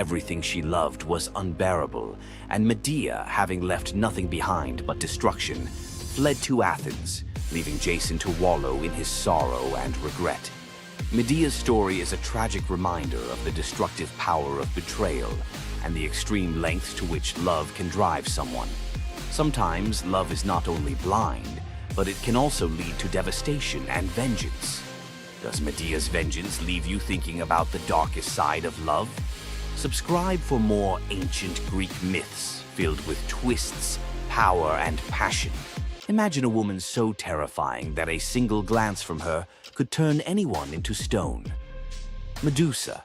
Everything she loved was unbearable, and Medea, having left nothing behind but destruction, fled to Athens, leaving Jason to wallow in his sorrow and regret. Medea's story is a tragic reminder of the destructive power of betrayal and the extreme lengths to which love can drive someone. Sometimes love is not only blind, but it can also lead to devastation and vengeance. Does Medea's vengeance leave you thinking about the darkest side of love? Subscribe for more ancient Greek myths filled with twists, power, and passion. Imagine a woman so terrifying that a single glance from her could turn anyone into stone. Medusa,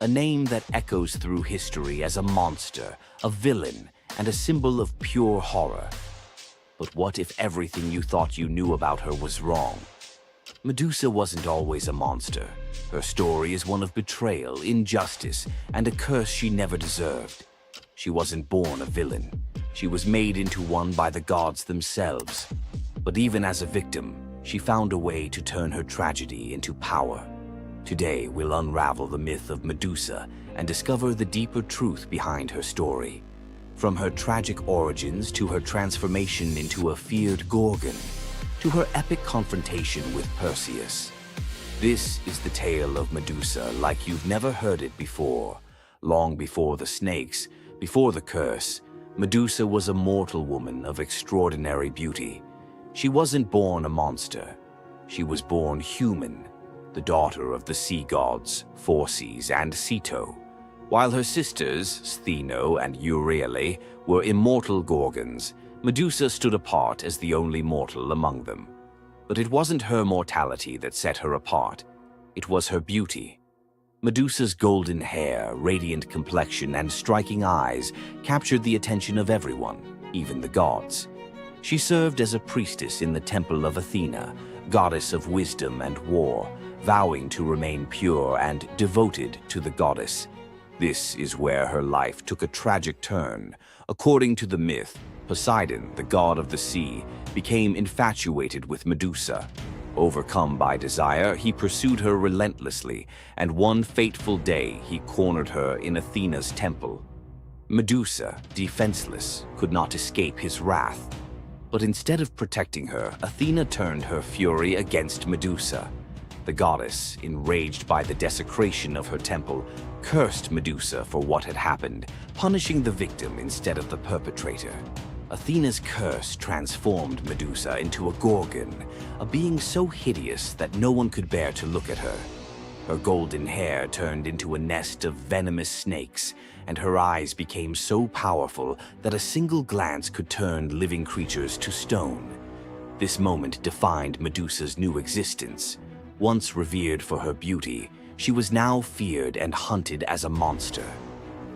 a name that echoes through history as a monster, a villain, and a symbol of pure horror. But what if everything you thought you knew about her was wrong? Medusa wasn't always a monster. Her story is one of betrayal, injustice, and a curse she never deserved. She wasn't born a villain. She was made into one by the gods themselves. But even as a victim, she found a way to turn her tragedy into power. Today, we'll unravel the myth of Medusa and discover the deeper truth behind her story. From her tragic origins to her transformation into a feared Gorgon, to her epic confrontation with Perseus. This is the tale of Medusa like you've never heard it before. Long before the snakes, before the curse, Medusa was a mortal woman of extraordinary beauty. She wasn't born a monster. She was born human, the daughter of the sea gods, Phorcys and Ceto. While her sisters, Stheno and Euryale, were immortal Gorgons, Medusa stood apart as the only mortal among them. But it wasn't her mortality that set her apart. It was her beauty. Medusa's golden hair, radiant complexion, and striking eyes captured the attention of everyone, even the gods. She served as a priestess in the temple of Athena, goddess of wisdom and war, vowing to remain pure and devoted to the goddess. This is where her life took a tragic turn. According to the myth, Poseidon, the god of the sea, became infatuated with Medusa. Overcome by desire, he pursued her relentlessly, and one fateful day he cornered her in Athena's temple. Medusa, defenseless, could not escape his wrath. But instead of protecting her, Athena turned her fury against Medusa. The goddess, enraged by the desecration of her temple, cursed Medusa for what had happened, punishing the victim instead of the perpetrator. Athena's curse transformed Medusa into a Gorgon, a being so hideous that no one could bear to look at her. Her golden hair turned into a nest of venomous snakes, and her eyes became so powerful that a single glance could turn living creatures to stone. This moment defined Medusa's new existence. Once revered for her beauty, she was now feared and hunted as a monster.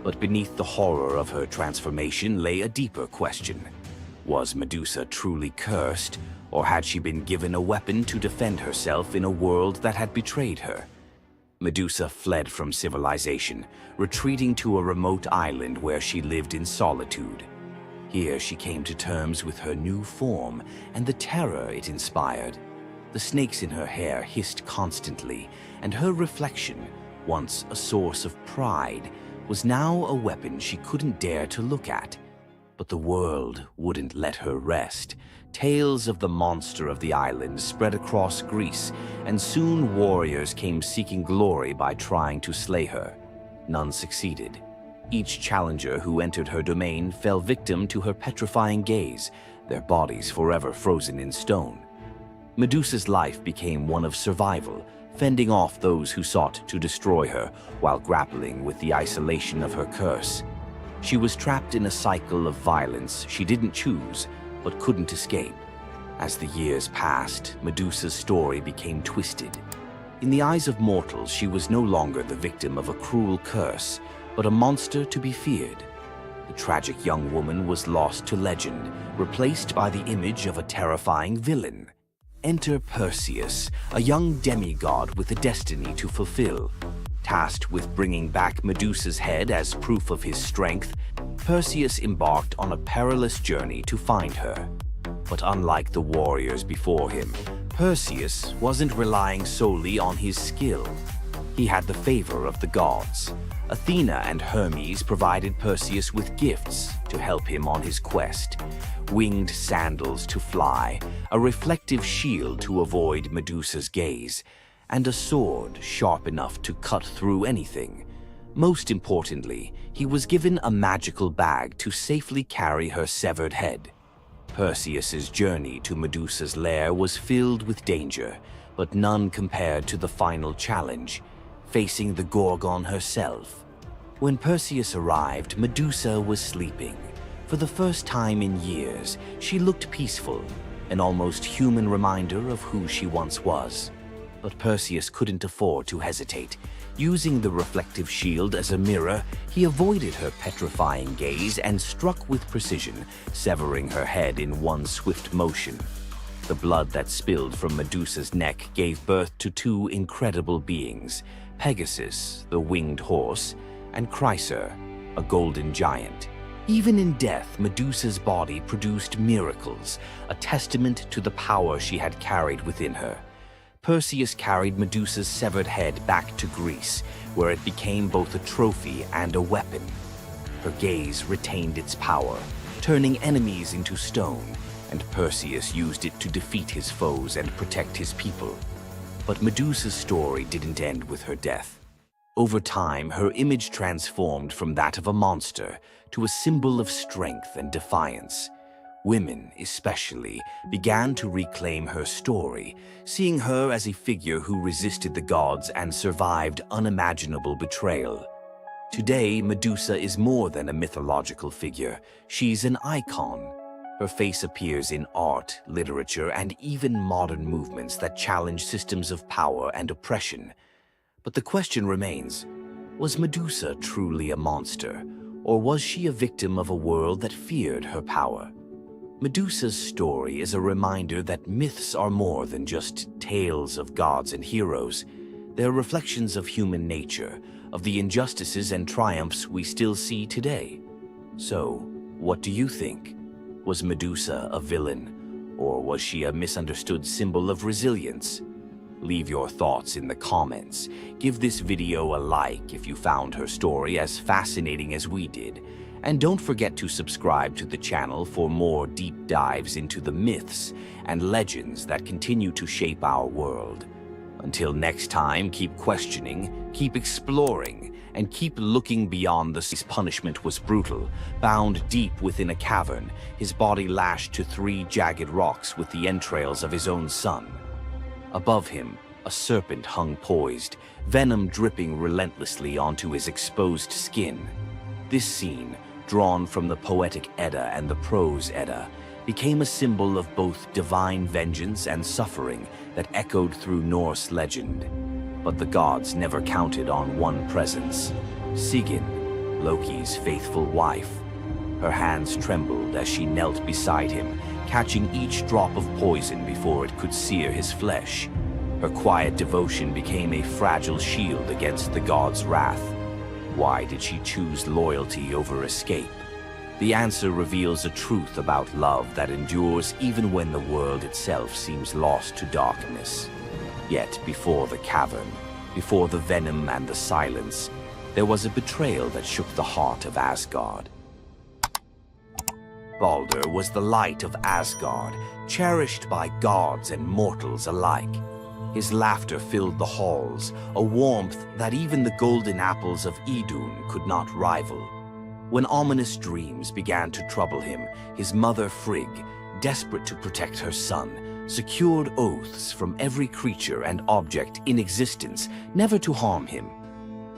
But beneath the horror of her transformation lay a deeper question. Was Medusa truly cursed, or had she been given a weapon to defend herself in a world that had betrayed her? Medusa fled from civilization, retreating to a remote island where she lived in solitude. Here she came to terms with her new form and the terror it inspired. The snakes in her hair hissed constantly, and her reflection, once a source of pride, was now a weapon she couldn't dare to look at. But the world wouldn't let her rest. Tales of the monster of the island spread across Greece, and soon warriors came seeking glory by trying to slay her. None succeeded. Each challenger who entered her domain fell victim to her petrifying gaze, their bodies forever frozen in stone. Medusa's life became one of survival, fending off those who sought to destroy her while grappling with the isolation of her curse. She was trapped in a cycle of violence she didn't choose, but couldn't escape. As the years passed, Medusa's story became twisted. In the eyes of mortals, she was no longer the victim of a cruel curse, but a monster to be feared. The tragic young woman was lost to legend, replaced by the image of a terrifying villain. Enter Perseus, a young demigod with a destiny to fulfill. Tasked with bringing back Medusa's head as proof of his strength, Perseus embarked on a perilous journey to find her. But unlike the warriors before him, Perseus wasn't relying solely on his skill. He had the favor of the gods. Athena and Hermes provided Perseus with gifts to help him on his quest: winged sandals to fly, a reflective shield to avoid Medusa's gaze, and a sword sharp enough to cut through anything. Most importantly, he was given a magical bag to safely carry her severed head. Perseus's journey to Medusa's lair was filled with danger, but none compared to the final challenge, facing the Gorgon herself. When Perseus arrived, Medusa was sleeping. For the first time in years, she looked peaceful, an almost human reminder of who she once was. But Perseus couldn't afford to hesitate. Using the reflective shield as a mirror, he avoided her petrifying gaze and struck with precision, severing her head in one swift motion. The blood that spilled from Medusa's neck gave birth to two incredible beings: Pegasus, the winged horse, and Chryser, a golden giant. Even in death, Medusa's body produced miracles, a testament to the power she had carried within her. Perseus carried Medusa's severed head back to Greece, where it became both a trophy and a weapon. Her gaze retained its power, turning enemies into stone, and Perseus used it to defeat his foes and protect his people. But Medusa's story didn't end with her death. Over time, her image transformed from that of a monster to a symbol of strength and defiance. Women, especially, began to reclaim her story, seeing her as a figure who resisted the gods and survived unimaginable betrayal. Today, Medusa is more than a mythological figure. She's an icon. Her face appears in art, literature, and even modern movements that challenge systems of power and oppression. But the question remains, was Medusa truly a monster, or was she a victim of a world that feared her power? Medusa's story is a reminder that myths are more than just tales of gods and heroes. They're reflections of human nature, of the injustices and triumphs we still see today. So, what do you think? Was Medusa a villain, or was she a misunderstood symbol of resilience? Leave your thoughts in the comments. Give this video a like if you found her story as fascinating as we did. And don't forget to subscribe to the channel for more deep dives into the myths and legends that continue to shape our world. Until next time, keep questioning, keep exploring, and keep looking beyond the seas. Punishment was brutal. Bound deep within a cavern, his body lashed to 3 jagged rocks with the entrails of his own son. Above him, a serpent hung poised, venom dripping relentlessly onto his exposed skin. This scene, drawn from the poetic Edda and the prose Edda, became a symbol of both divine vengeance and suffering that echoed through Norse legend. But the gods never counted on one presence: Sigyn, Loki's faithful wife. Her hands trembled as she knelt beside him, catching each drop of poison before it could sear his flesh. Her quiet devotion became a fragile shield against the god's wrath. Why did she choose loyalty over escape? The answer reveals a truth about love that endures even when the world itself seems lost to darkness. Yet before the cavern, before the venom and the silence, there was a betrayal that shook the heart of Asgard. Balder was the light of Asgard, cherished by gods and mortals alike. His laughter filled the halls, a warmth that even the golden apples of Idun could not rival. When ominous dreams began to trouble him, his mother Frigg, desperate to protect her son, secured oaths from every creature and object in existence never to harm him.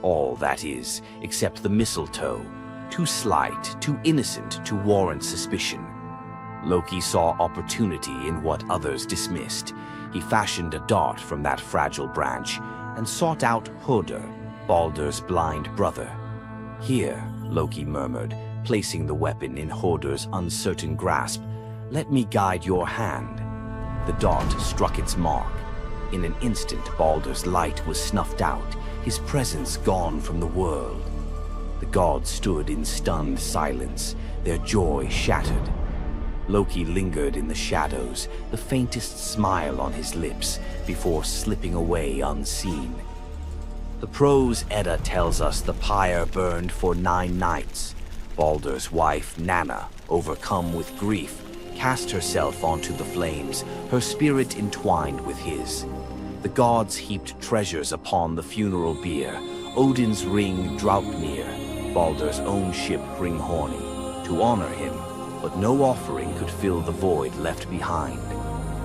All, that is, except the mistletoe, too slight, too innocent to warrant suspicion. Loki saw opportunity in what others dismissed. He fashioned a dart from that fragile branch and sought out Hoder, Balder's blind brother. "Here," Loki murmured, placing the weapon in Hoder's uncertain grasp, "let me guide your hand." The dart struck its mark. In an instant, Balder's light was snuffed out, his presence gone from the world. The gods stood in stunned silence, their joy shattered. Loki lingered in the shadows, the faintest smile on his lips, before slipping away unseen. The prose Edda tells us the pyre burned for 9 nights. Baldur's wife, Nanna, overcome with grief, cast herself onto the flames, her spirit entwined with his. The gods heaped treasures upon the funeral bier, Odin's ring Draupnir, Baldur's own ship Hringhorni, to honor him, but no offering could fill the void left behind.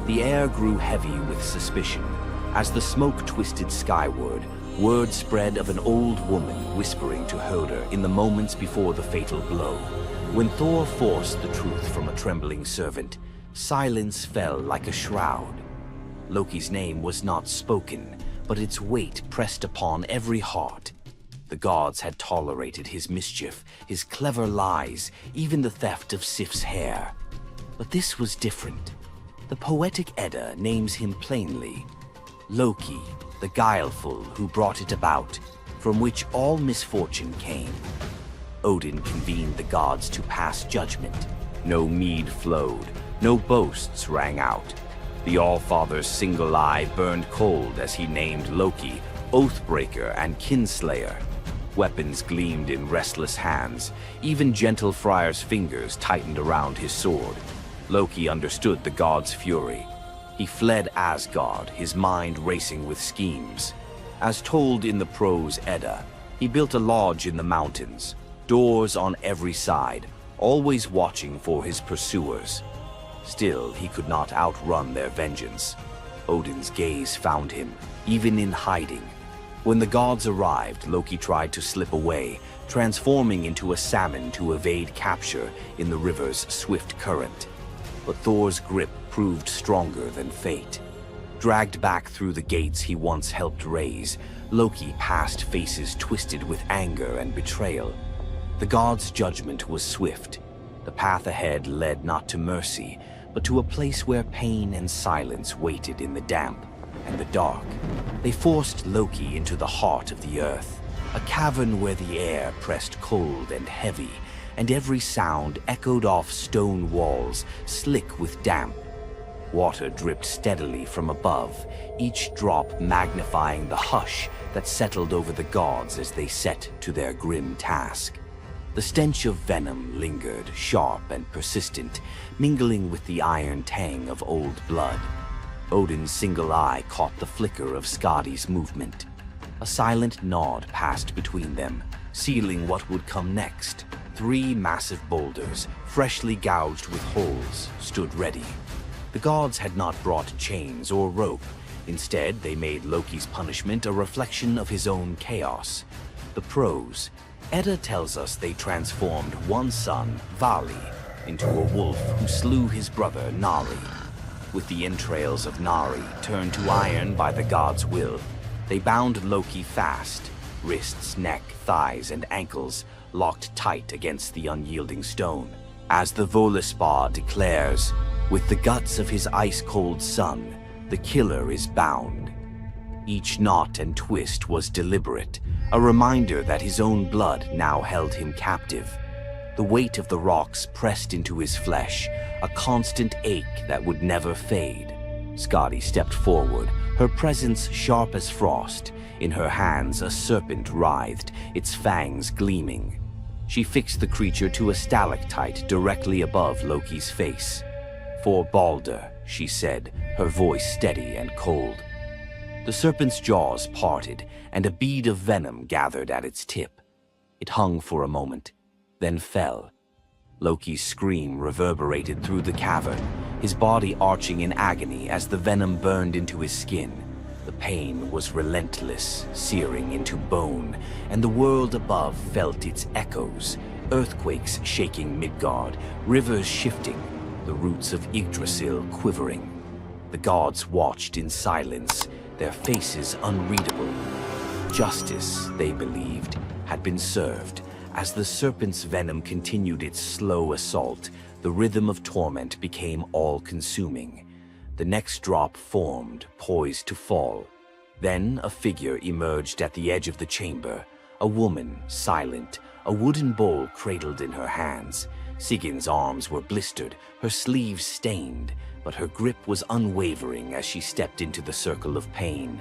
The air grew heavy with suspicion. As the smoke twisted skyward, word spread of an old woman whispering to Höder in the moments before the fatal blow. When Thor forced the truth from a trembling servant, silence fell like a shroud. Loki's name was not spoken, but its weight pressed upon every heart. The gods had tolerated his mischief, his clever lies, even the theft of Sif's hair. But this was different. The poetic Edda names him plainly: Loki, the guileful who brought it about, from which all misfortune came. Odin convened the gods to pass judgment. No mead flowed, no boasts rang out. The All-Father's single eye burned cold as he named Loki Oathbreaker and Kinslayer. Weapons gleamed in restless hands. Even gentle Friar's fingers tightened around his sword. Loki understood the gods' fury. He fled Asgard, his mind racing with schemes. As told in the prose Edda, he built a lodge in the mountains, doors on every side, always watching for his pursuers. Still, he could not outrun their vengeance. Odin's gaze found him, even in hiding. When the gods arrived, Loki tried to slip away, transforming into a salmon to evade capture in the river's swift current. But Thor's grip proved stronger than fate. Dragged back through the gates he once helped raise, Loki passed faces twisted with anger and betrayal. The gods' judgment was swift. The path ahead led not to mercy, but to a place where pain and silence waited in the damp and the dark. They forced Loki into the heart of the earth, a cavern where the air pressed cold and heavy, and every sound echoed off stone walls, slick with damp. Water dripped steadily from above, each drop magnifying the hush that settled over the gods as they set to their grim task. The stench of venom lingered, sharp and persistent, mingling with the iron tang of old blood. Odin's single eye caught the flicker of Skadi's movement. A silent nod passed between them, sealing what would come next. 3 massive boulders, freshly gouged with holes, stood ready. The gods had not brought chains or rope. Instead, they made Loki's punishment a reflection of his own chaos. The prose Edda tells us they transformed one son, Vali, into a wolf who slew his brother, Nari. With the entrails of Nari turned to iron by the gods' will, they bound Loki fast, wrists, neck, thighs, and ankles locked tight against the unyielding stone. As the Völuspá declares, with the guts of his ice-cold son, the killer is bound. Each knot and twist was deliberate, a reminder that his own blood now held him captive. The weight of the rocks pressed into his flesh, a constant ache that would never fade. Skadi stepped forward, her presence sharp as frost. In her hands, a serpent writhed, its fangs gleaming. She fixed the creature to a stalactite directly above Loki's face. "For Baldur," she said, her voice steady and cold. The serpent's jaws parted, and a bead of venom gathered at its tip. It hung for a moment, then fell. Loki's scream reverberated through the cavern, his body arching in agony as the venom burned into his skin. The pain was relentless, searing into bone, and the world above felt its echoes, earthquakes shaking Midgard, rivers shifting, the roots of Yggdrasil quivering. The gods watched in silence, their faces unreadable. Justice, they believed, had been served. As the serpent's venom continued its slow assault, the rhythm of torment became all-consuming. The next drop formed, poised to fall. Then a figure emerged at the edge of the chamber, a woman, silent, a wooden bowl cradled in her hands. Sigin's arms were blistered, her sleeves stained, but her grip was unwavering as she stepped into the circle of pain.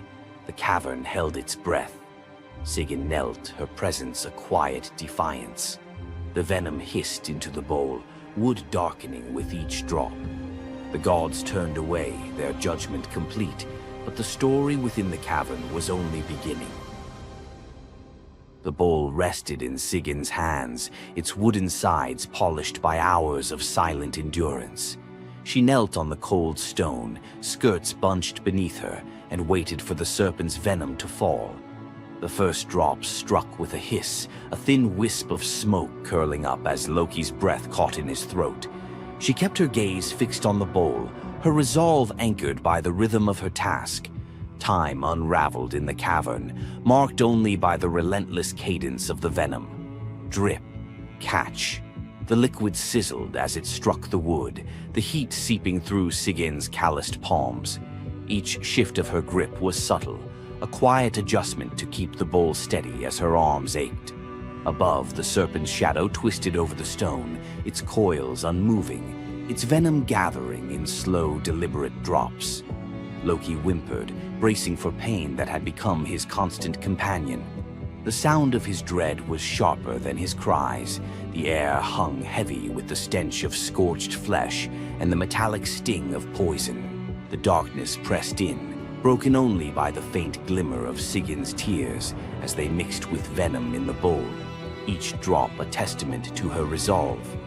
The cavern held its breath. Sigyn knelt, her presence a quiet defiance. The venom hissed into the bowl, wood darkening with each drop. The gods turned away, their judgment complete, but the story within the cavern was only beginning. The bowl rested in Sigyn's hands, its wooden sides polished by hours of silent endurance. She knelt on the cold stone, skirts bunched beneath her, and waited for the serpent's venom to fall. The first drops struck with a hiss, a thin wisp of smoke curling up as Loki's breath caught in his throat. She kept her gaze fixed on the bowl, her resolve anchored by the rhythm of her task. Time unraveled in the cavern, marked only by the relentless cadence of the venom. Drip, catch. The liquid sizzled as it struck the wood, the heat seeping through Sigyn's calloused palms. Each shift of her grip was subtle, a quiet adjustment to keep the bowl steady as her arms ached. Above, the serpent's shadow twisted over the stone, its coils unmoving, its venom gathering in slow, deliberate drops. Loki whimpered, bracing for pain that had become his constant companion. The sound of his dread was sharper than his cries. The air hung heavy with the stench of scorched flesh and the metallic sting of poison. The darkness pressed in, broken only by the faint glimmer of Sigyn's tears as they mixed with venom in the bowl, each drop a testament to her resolve.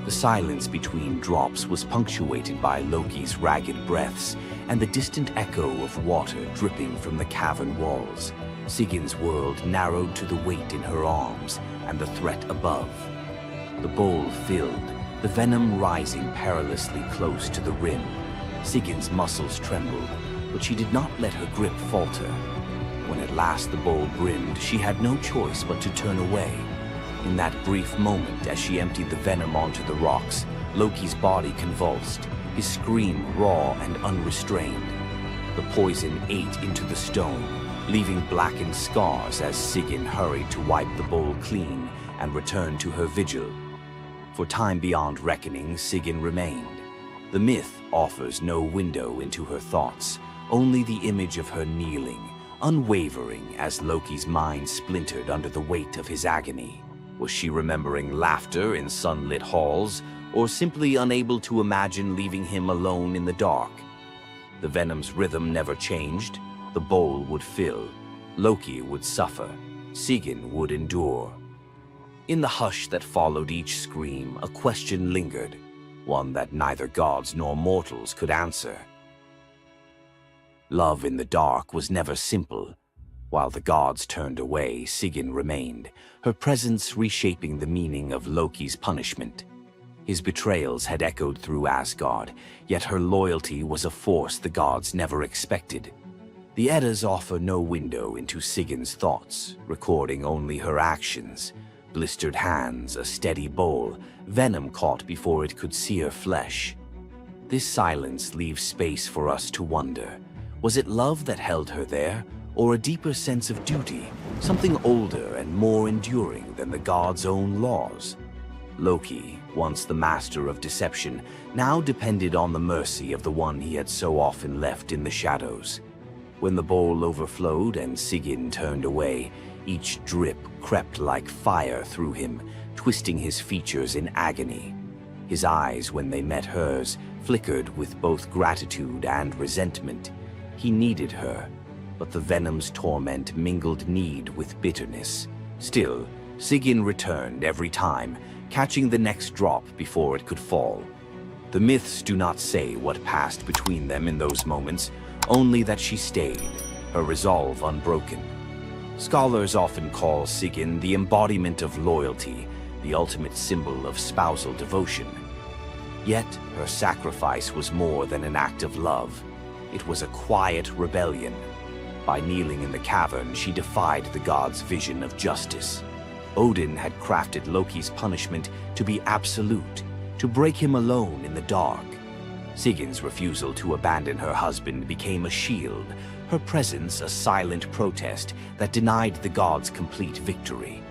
The silence between drops was punctuated by Loki's ragged breaths and the distant echo of water dripping from the cavern walls. Sigyn's world narrowed to the weight in her arms and the threat above. The bowl filled, the venom rising perilously close to the rim. Sigyn's muscles trembled, but she did not let her grip falter. When at last the bowl brimmed, she had no choice but to turn away. In that brief moment, as she emptied the venom onto the rocks, Loki's body convulsed, his scream raw and unrestrained. The poison ate into the stone, leaving blackened scars as Sigyn hurried to wipe the bowl clean and return to her vigil. For time beyond reckoning, Sigyn remained. The myth offers no window into her thoughts, only the image of her kneeling, unwavering as Loki's mind splintered under the weight of his agony. Was she remembering laughter in sunlit halls, or simply unable to imagine leaving him alone in the dark? The venom's rhythm never changed. The bowl would fill. Loki would suffer. Sigyn would endure. In the hush that followed each scream, a question lingered, one that neither gods nor mortals could answer. Love in the dark was never simple. While the gods turned away, Sigyn remained, her presence reshaping the meaning of Loki's punishment. His betrayals had echoed through Asgard, yet her loyalty was a force the gods never expected. The Eddas offer no window into Sigyn's thoughts, recording only her actions. Blistered hands, a steady bowl, venom caught before it could sear flesh. This silence leaves space for us to wonder. Was it love that held her there, or a deeper sense of duty, something older and more enduring than the gods' own laws? Loki, once the master of deception, now depended on the mercy of the one he had so often left in the shadows. When the bowl overflowed and Sigyn turned away, each drip crept like fire through him, twisting his features in agony. His eyes, when they met hers, flickered with both gratitude and resentment. He needed her, but the venom's torment mingled need with bitterness. Still, Sigyn returned every time, catching the next drop before it could fall. The myths do not say what passed between them in those moments, only that she stayed, her resolve unbroken. Scholars often call Sigyn the embodiment of loyalty, the ultimate symbol of spousal devotion. Yet, her sacrifice was more than an act of love. It was a quiet rebellion. By kneeling in the cavern, she defied the gods' vision of justice. Odin had crafted Loki's punishment to be absolute, to break him alone in the dark. Sigyn's refusal to abandon her husband became a shield, her presence a silent protest that denied the gods complete victory.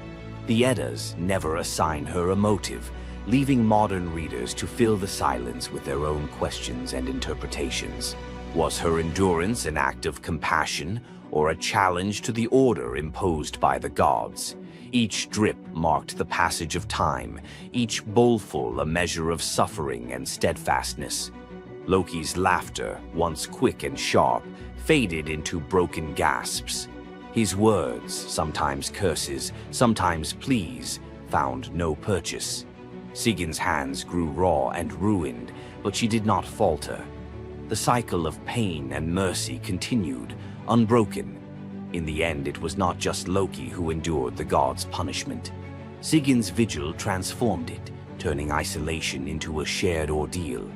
The Eddas never assign her a motive, leaving modern readers to fill the silence with their own questions and interpretations. Was her endurance an act of compassion or a challenge to the order imposed by the gods? Each drip marked the passage of time, each bowlful a measure of suffering and steadfastness. Loki's laughter, once quick and sharp, faded into broken gasps. His words, sometimes curses, sometimes pleas, found no purchase. Sigin's hands grew raw and ruined, but she did not falter. The cycle of pain and mercy continued, unbroken. In the end, it was not just Loki who endured the god's punishment. Sigin's vigil transformed it, turning isolation into a shared ordeal.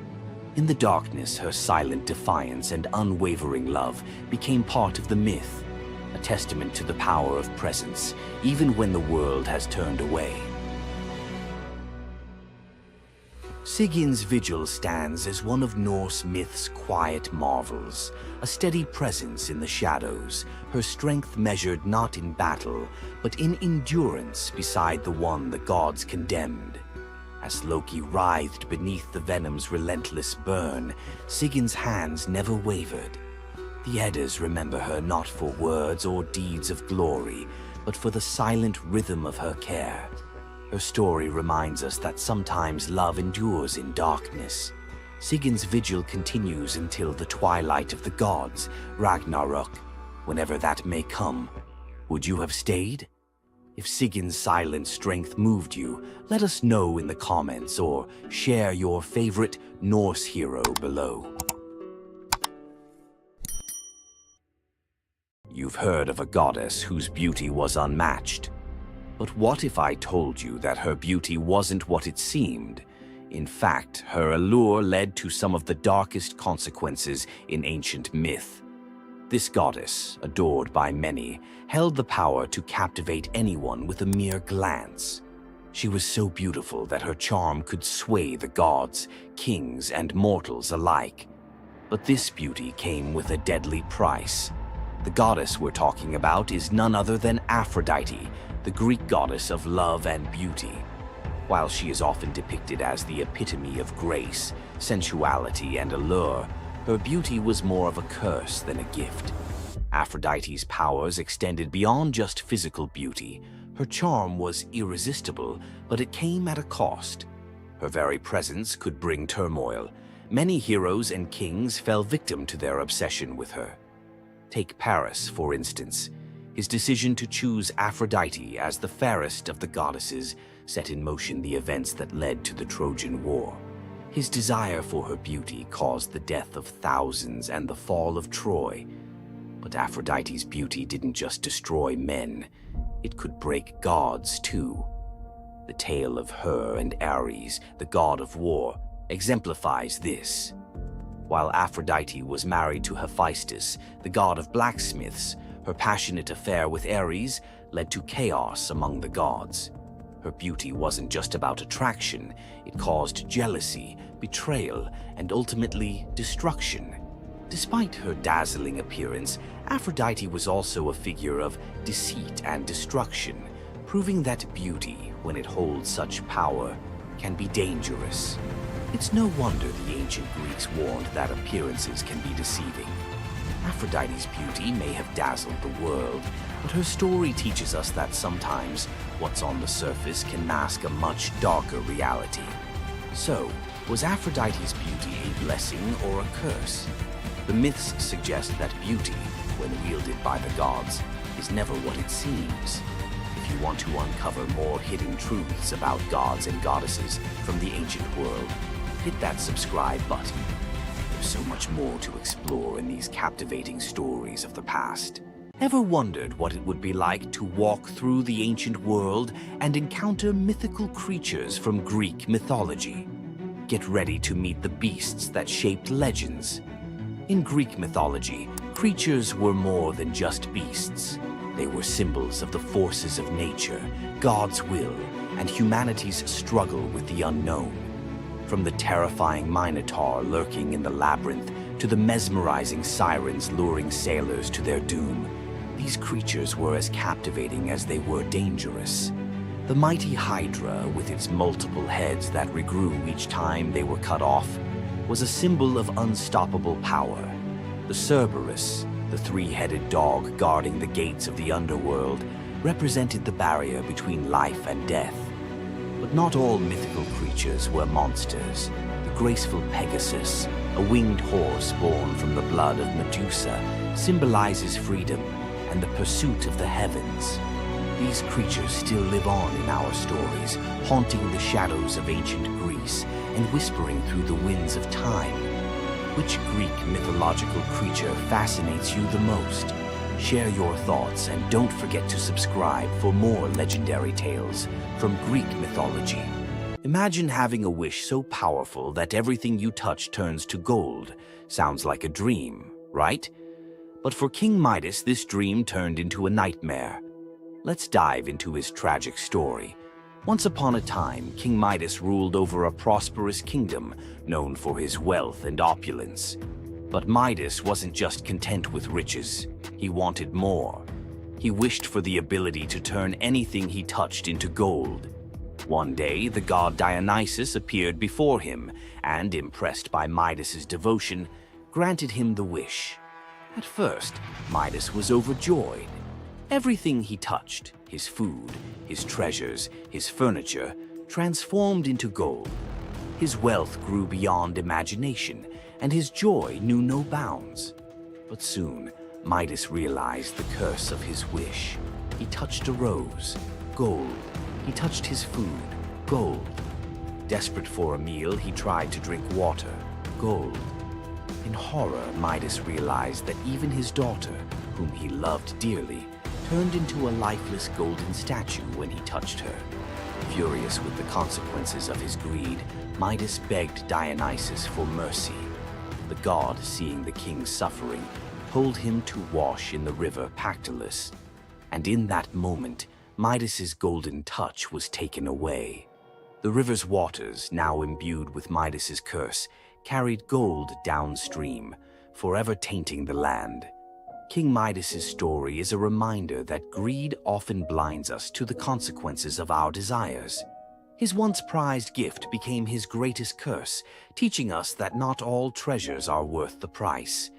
In the darkness, her silent defiance and unwavering love became part of the myth, a testament to the power of presence, even when the world has turned away. Sigin's vigil stands as one of Norse myth's quiet marvels, a steady presence in the shadows, her strength measured not in battle, but in endurance beside the one the gods condemned. As Loki writhed beneath the venom's relentless burn, Sigin's hands never wavered. The Eddas remember her not for words or deeds of glory, but for the silent rhythm of her care. Her story reminds us that sometimes love endures in darkness. Sigin's vigil continues until the twilight of the gods, Ragnarok, whenever that may come. Would you have stayed? If Sigin's silent strength moved you, let us know in the comments or share your favorite Norse hero below. You've heard of a goddess whose beauty was unmatched. But what if I told you that her beauty wasn't what it seemed? In fact, her allure led to some of the darkest consequences in ancient myth. This goddess, adored by many, held the power to captivate anyone with a mere glance. She was so beautiful that her charm could sway the gods, kings, and mortals alike. But this beauty came with a deadly price. The goddess we're talking about is none other than Aphrodite, the Greek goddess of love and beauty. While she is often depicted as the epitome of grace, sensuality, and allure, her beauty was more of a curse than a gift. Aphrodite's powers extended beyond just physical beauty. Her charm was irresistible, but it came at a cost. Her very presence could bring turmoil. Many heroes and kings fell victim to their obsession with her. Take Paris, for instance. His decision to choose Aphrodite as the fairest of the goddesses set in motion the events that led to the Trojan War. His desire for her beauty caused the death of thousands and the fall of Troy. But Aphrodite's beauty didn't just destroy men, it could break gods too. The tale of her and Ares, the god of war, exemplifies this. While Aphrodite was married to Hephaestus, the god of blacksmiths, her passionate affair with Ares led to chaos among the gods. Her beauty wasn't just about attraction, it caused jealousy, betrayal, and ultimately destruction. Despite her dazzling appearance, Aphrodite was also a figure of deceit and destruction, proving that beauty, when it holds such power, can be dangerous. It's no wonder the ancient Greeks warned that appearances can be deceiving. Aphrodite's beauty may have dazzled the world, but her story teaches us that sometimes what's on the surface can mask a much darker reality. So, was Aphrodite's beauty a blessing or a curse? The myths suggest that beauty, when wielded by the gods, is never what it seems. If you want to uncover more hidden truths about gods and goddesses from the ancient world, hit that subscribe button. There's so much more to explore in these captivating stories of the past. Ever wondered what it would be like to walk through the ancient world and encounter mythical creatures from Greek mythology? Get ready to meet the beasts that shaped legends. In Greek mythology, creatures were more than just beasts. They were symbols of the forces of nature, God's will, and humanity's struggle with the unknown. From the terrifying Minotaur lurking in the labyrinth to the mesmerizing sirens luring sailors to their doom, these creatures were as captivating as they were dangerous. The mighty Hydra, with its multiple heads that regrew each time they were cut off, was a symbol of unstoppable power. The Cerberus, the three-headed dog guarding the gates of the underworld, represented the barrier between life and death. But not all mythical creatures were monsters. The graceful Pegasus, a winged horse born from the blood of Medusa, symbolizes freedom and the pursuit of the heavens. These creatures still live on in our stories, haunting the shadows of ancient Greece and whispering through the winds of time. Which Greek mythological creature fascinates you the most? Share your thoughts and don't forget to subscribe for more legendary tales from Greek mythology. Imagine having a wish so powerful that everything you touch turns to gold. Sounds like a dream, right? But for King Midas, this dream turned into a nightmare. Let's dive into his tragic story. Once upon a time, King Midas ruled over a prosperous kingdom known for his wealth and opulence. But Midas wasn't just content with riches. He wanted more. He wished for the ability to turn anything he touched into gold. One day, the god Dionysus appeared before him and, impressed by Midas's devotion, granted him the wish. At first, Midas was overjoyed. Everything he touched, his food, his treasures, his furniture, transformed into gold. His wealth grew beyond imagination, and his joy knew no bounds. But soon, Midas realized the curse of his wish. He touched a rose, gold. He touched his food, gold. Desperate for a meal, he tried to drink water, gold. In horror, Midas realized that even his daughter, whom he loved dearly, turned into a lifeless golden statue when he touched her. Furious with the consequences of his greed, Midas begged Dionysus for mercy. The god, seeing the king's suffering, told him to wash in the river Pactolus. And in that moment, Midas's golden touch was taken away. The river's waters, now imbued with Midas's curse, carried gold downstream, forever tainting the land. King Midas's story is a reminder that greed often blinds us to the consequences of our desires. His once prized gift became his greatest curse, teaching us that not all treasures are worth the price.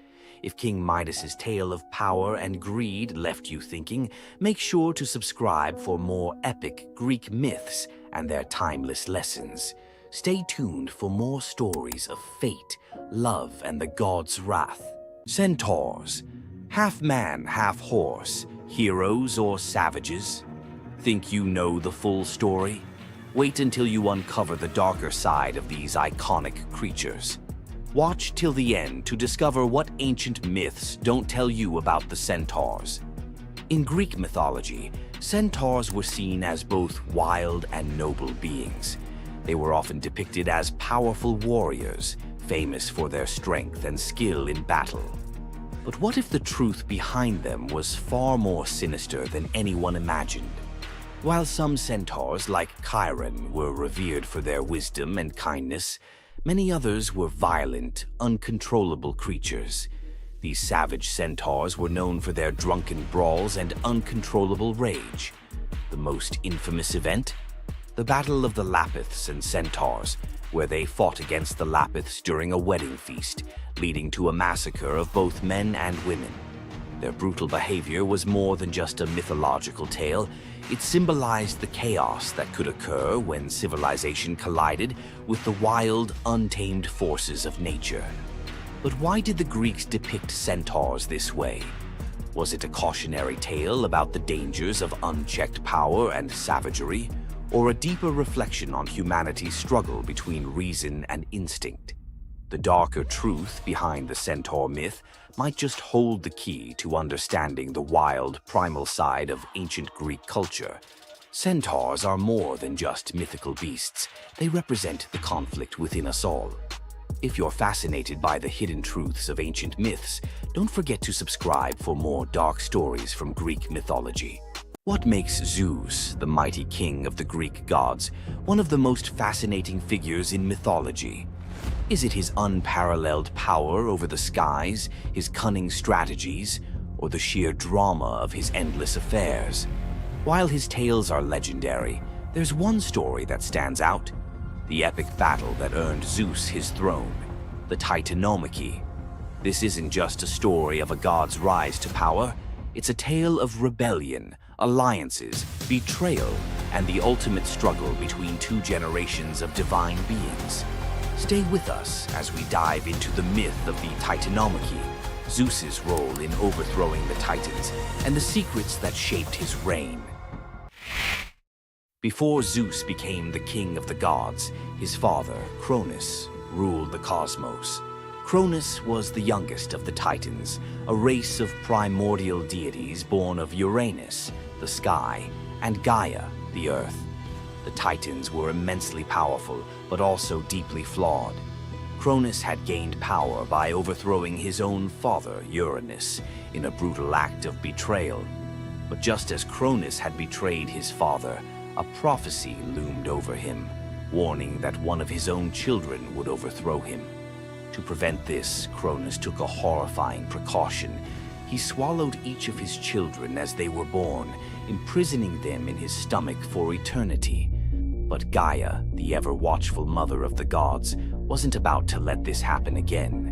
If King Midas's tale of power and greed left you thinking, make sure to subscribe for more epic Greek myths and their timeless lessons. Stay tuned for more stories of fate, love, and the god's wrath. Centaurs. Half man, half horse, heroes or savages? Think you know the full story? Wait until you uncover the darker side of these iconic creatures. Watch till the end to discover what ancient myths don't tell you about the Centaurs. In Greek mythology, Centaurs were seen as both wild and noble beings. They were often depicted as powerful warriors, famous for their strength and skill in battle. But what if the truth behind them was far more sinister than anyone imagined? While some centaurs, like Chiron, were revered for their wisdom and kindness, many others were violent, uncontrollable creatures. These savage centaurs were known for their drunken brawls and uncontrollable rage. The most infamous event? The Battle of the Lapiths and Centaurs, where they fought against the Lapiths during a wedding feast, leading to a massacre of both men and women. Their brutal behavior was more than just a mythological tale. It symbolized the chaos that could occur when civilization collided with the wild, untamed forces of nature. But why did the Greeks depict centaurs this way? Was it a cautionary tale about the dangers of unchecked power and savagery, or a deeper reflection on humanity's struggle between reason and instinct? The darker truth behind the centaur myth might just hold the key to understanding the wild, primal side of ancient Greek culture. Centaurs are more than just mythical beasts. They represent the conflict within us all. If you're fascinated by the hidden truths of ancient myths, don't forget to subscribe for more dark stories from Greek mythology. What makes Zeus, the mighty king of the Greek gods, one of the most fascinating figures in mythology? Is it his unparalleled power over the skies, his cunning strategies, or the sheer drama of his endless affairs? While his tales are legendary, there's one story that stands out: the epic battle that earned Zeus his throne, the Titanomachy. This isn't just a story of a god's rise to power. It's a tale of rebellion, alliances, betrayal, and the ultimate struggle between two generations of divine beings. Stay with us as we dive into the myth of the Titanomachy, Zeus's role in overthrowing the Titans, and the secrets that shaped his reign. Before Zeus became the king of the gods, his father, Cronus, ruled the cosmos. Cronus was the youngest of the Titans, a race of primordial deities born of Uranus, the sky, and Gaia, the earth. The Titans were immensely powerful, but also deeply flawed. Cronus had gained power by overthrowing his own father, Uranus, in a brutal act of betrayal. But just as Cronus had betrayed his father, a prophecy loomed over him, warning that one of his own children would overthrow him. To prevent this, Cronus took a horrifying precaution. He swallowed each of his children as they were born, imprisoning them in his stomach for eternity. But Gaia, the ever-watchful mother of the gods, wasn't about to let this happen again.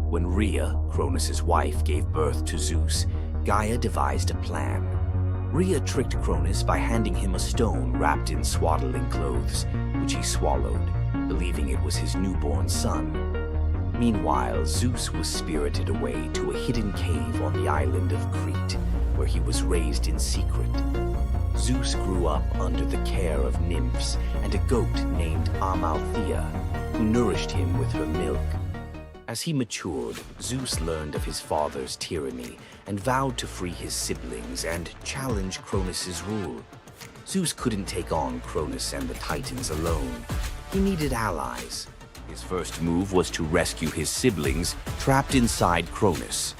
When Rhea, Cronus's wife, gave birth to Zeus, Gaia devised a plan. Rhea tricked Cronus by handing him a stone wrapped in swaddling clothes, which he swallowed, believing it was his newborn son. Meanwhile, Zeus was spirited away to a hidden cave on the island of Crete, where he was raised in secret. Zeus grew up under the care of nymphs and a goat named Amalthea, who nourished him with her milk. As he matured, Zeus learned of his father's tyranny and vowed to free his siblings and challenge Cronus's rule. Zeus couldn't take on Cronus and the Titans alone. He needed allies. His first move was to rescue his siblings trapped inside Cronus.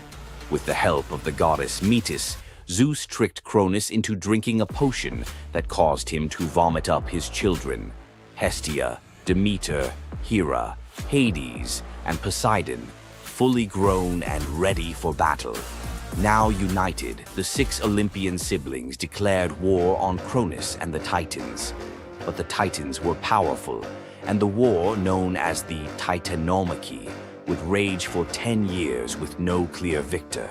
With the help of the goddess Metis, Zeus tricked Cronus into drinking a potion that caused him to vomit up his children. Hestia, Demeter, Hera, Hades, and Poseidon, fully grown and ready for battle. Now united, the 6 Olympian siblings declared war on Cronus and the Titans. But the Titans were powerful, and the war, known as the Titanomachy, would rage for 10 years with no clear victor.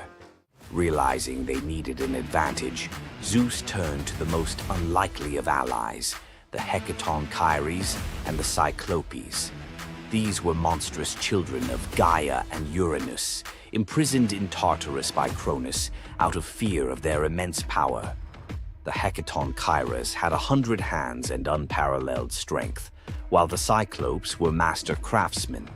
Realizing they needed an advantage, Zeus turned to the most unlikely of allies, the Hecatonchires and the Cyclopes. These were monstrous children of Gaia and Uranus, imprisoned in Tartarus by Cronus out of fear of their immense power. The Hecatonchires had 100 hands and unparalleled strength, while the Cyclopes were master craftsmen.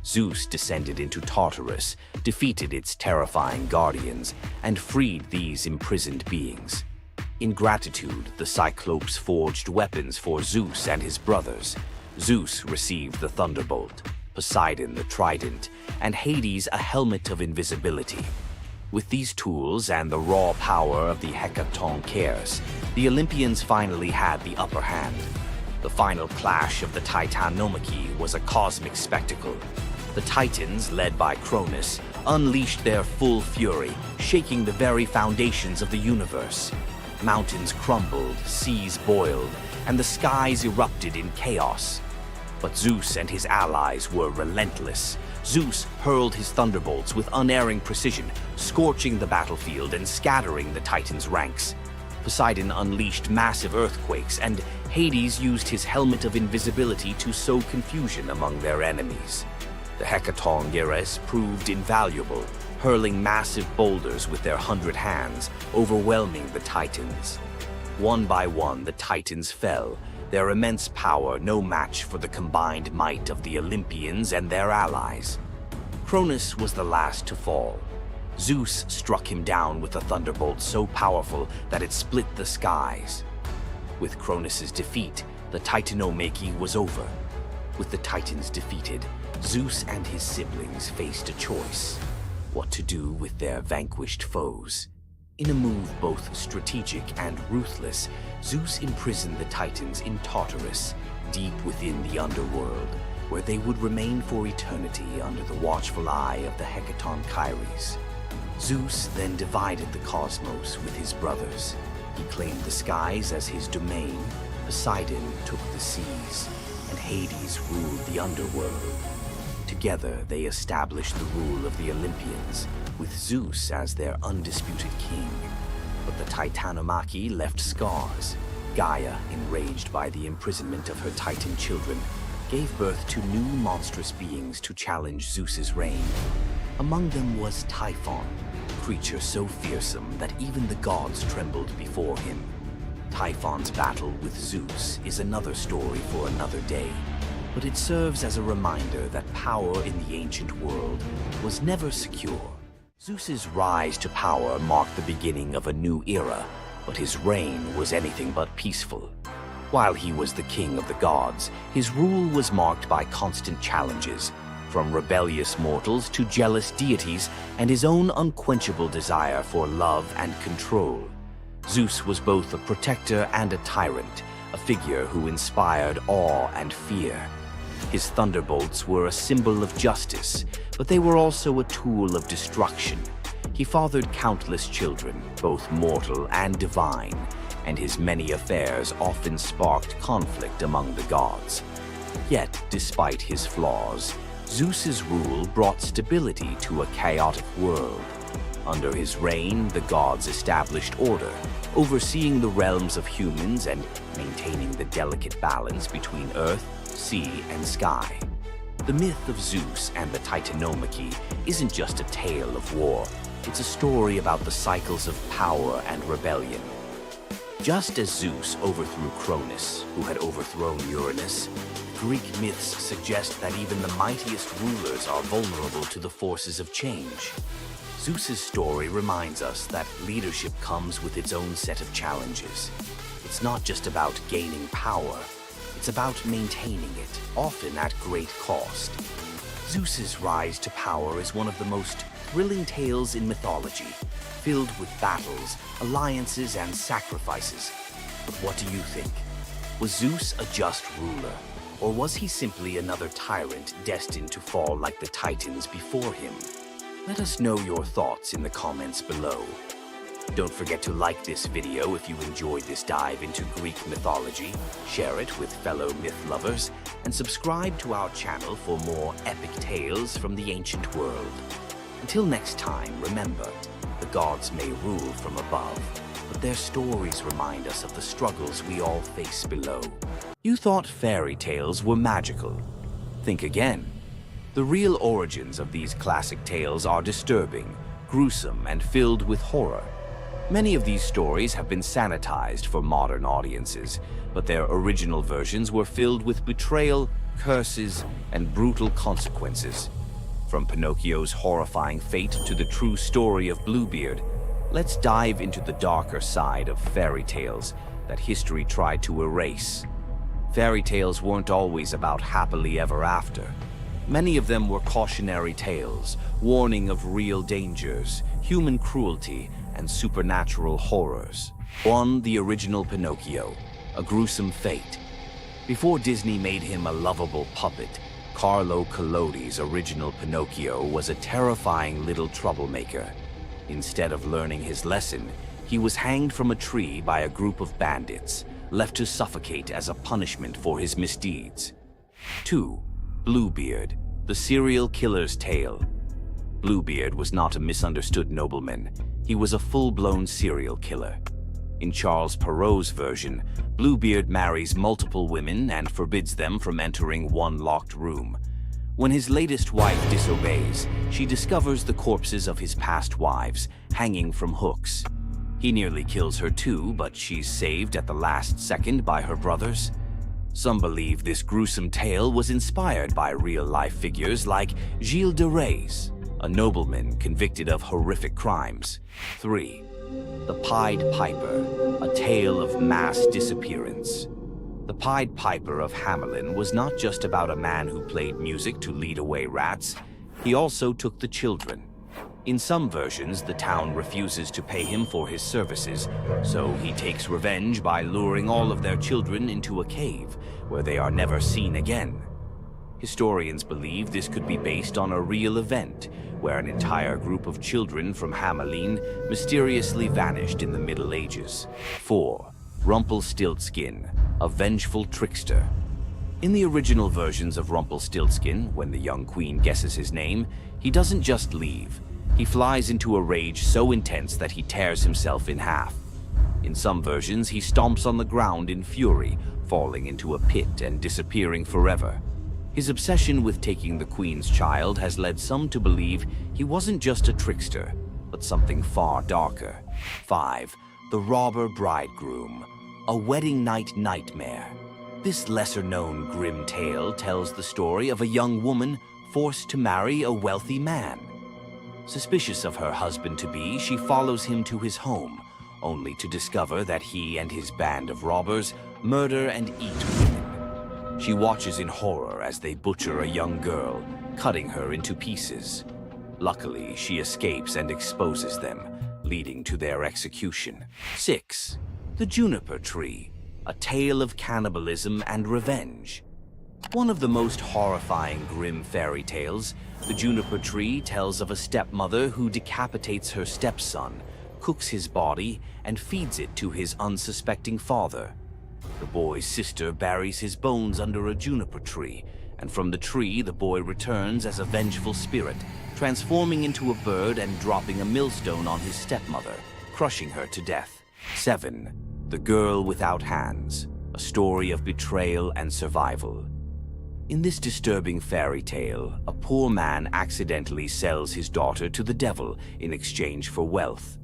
Zeus descended into Tartarus, defeated its terrifying guardians, and freed these imprisoned beings. In gratitude, the Cyclopes forged weapons for Zeus and his brothers. Zeus received the thunderbolt, Poseidon the trident, and Hades a helmet of invisibility. With these tools and the raw power of the Hecatonchires, the Olympians finally had the upper hand. The final clash of the Titanomachy was a cosmic spectacle. The Titans, led by Cronus, unleashed their full fury, shaking the very foundations of the universe. Mountains crumbled, seas boiled, and the skies erupted in chaos. But Zeus and his allies were relentless. Zeus hurled his thunderbolts with unerring precision, scorching the battlefield and scattering the Titans' ranks. Poseidon unleashed massive earthquakes, and Hades used his helmet of invisibility to sow confusion among their enemies. The Hecatonchires proved invaluable, hurling massive boulders with their 100 hands, overwhelming the Titans. One by one, the Titans fell, their immense power no match for the combined might of the Olympians and their allies. Cronus was the last to fall. Zeus struck him down with a thunderbolt so powerful that it split the skies. With Cronus's defeat, the Titanomachy was over. With the Titans defeated, Zeus and his siblings faced a choice: what to do with their vanquished foes. In a move both strategic and ruthless, Zeus imprisoned the Titans in Tartarus, deep within the underworld, where they would remain for eternity under the watchful eye of the Hecatonchires. Zeus then divided the cosmos with his brothers. He claimed the skies as his domain, Poseidon took the seas, and Hades ruled the underworld. Together, they established the rule of the Olympians, with Zeus as their undisputed king. But the Titanomachy left scars. Gaia, enraged by the imprisonment of her Titan children, gave birth to new monstrous beings to challenge Zeus's reign. Among them was Typhon, a creature so fearsome that even the gods trembled before him. Typhon's battle with Zeus is another story for another day, but it serves as a reminder that power in the ancient world was never secure. Zeus's rise to power marked the beginning of a new era, but his reign was anything but peaceful. While he was the king of the gods, his rule was marked by constant challenges, from rebellious mortals to jealous deities and his own unquenchable desire for love and control. Zeus was both a protector and a tyrant, a figure who inspired awe and fear. His thunderbolts were a symbol of justice, but they were also a tool of destruction. He fathered countless children, both mortal and divine, and his many affairs often sparked conflict among the gods. Yet, despite his flaws, Zeus's rule brought stability to a chaotic world. Under his reign, the gods established order, overseeing the realms of humans and maintaining the delicate balance between earth, sea, and sky. The myth of Zeus and the Titanomachy isn't just a tale of war. It's a story about the cycles of power and rebellion. Just as Zeus overthrew Cronus, who had overthrown Uranus, Greek myths suggest that even the mightiest rulers are vulnerable to the forces of change. Zeus's story reminds us that leadership comes with its own set of challenges. It's not just about gaining power, it's about maintaining it, often at great cost. Zeus's rise to power is one of the most thrilling tales in mythology, filled with battles, alliances, and sacrifices. But what do you think? Was Zeus a just ruler, or was he simply another tyrant destined to fall like the Titans before him? Let us know your thoughts in the comments below. Don't forget to like this video if you enjoyed this dive into Greek mythology, share it with fellow myth lovers, and subscribe to our channel for more epic tales from the ancient world. Until next time, remember, the gods may rule from above, but their stories remind us of the struggles we all face below. You thought fairy tales were magical. Think again. The real origins of these classic tales are disturbing, gruesome, and filled with horror. Many of these stories have been sanitized for modern audiences, but their original versions were filled with betrayal, curses, and brutal consequences. From Pinocchio's horrifying fate to the true story of Bluebeard, let's dive into the darker side of fairy tales that history tried to erase. Fairy tales weren't always about happily ever after. Many of them were cautionary tales, warning of real dangers, human cruelty, and supernatural horrors. One, the original Pinocchio, a gruesome fate. Before Disney made him a lovable puppet, Carlo Collodi's original Pinocchio was a terrifying little troublemaker. Instead of learning his lesson, he was hanged from a tree by a group of bandits, left to suffocate as a punishment for his misdeeds. 2. Bluebeard, the serial killer's tale. Bluebeard was not a misunderstood nobleman. He was a full-blown serial killer. In Charles Perrault's version, Bluebeard marries multiple women and forbids them from entering one locked room. When his latest wife disobeys, she discovers the corpses of his past wives hanging from hooks. He nearly kills her too, but she's saved at the last second by her brothers. Some believe this gruesome tale was inspired by real-life figures like Gilles de Rais, a nobleman convicted of horrific crimes. 3. The Pied Piper, a tale of mass disappearance. The Pied Piper of Hamelin was not just about a man who played music to lead away rats. He also took the children. In some versions, the town refuses to pay him for his services, so he takes revenge by luring all of their children into a cave, where they are never seen again. Historians believe this could be based on a real event, where an entire group of children from Hamelin mysteriously vanished in the Middle Ages. 4. Rumpelstiltskin, a vengeful trickster. In the original versions of Rumpelstiltskin, when the young queen guesses his name, he doesn't just leave. He flies into a rage so intense that he tears himself in half. In some versions, he stomps on the ground in fury, falling into a pit and disappearing forever. His obsession with taking the queen's child has led some to believe he wasn't just a trickster, but something far darker. 5. The Robber Bridegroom, a wedding night nightmare. This lesser-known grim tale tells the story of a young woman forced to marry a wealthy man. Suspicious of her husband-to-be, she follows him to his home, only to discover that he and his band of robbers murder and eat women. She watches in horror as they butcher a young girl, cutting her into pieces. Luckily, she escapes and exposes them, leading to their execution. 6. The Juniper Tree, a tale of cannibalism and revenge. One of the most horrifying grim fairy tales, The Juniper Tree tells of a stepmother who decapitates her stepson, cooks his body, and feeds it to his unsuspecting father. The boy's sister buries his bones under a juniper tree, and from the tree the boy returns as a vengeful spirit, transforming into a bird and dropping a millstone on his stepmother, crushing her to death. 7. The Girl Without Hands, a story of betrayal and survival. In this disturbing fairy tale, a poor man accidentally sells his daughter to the devil in exchange for wealth.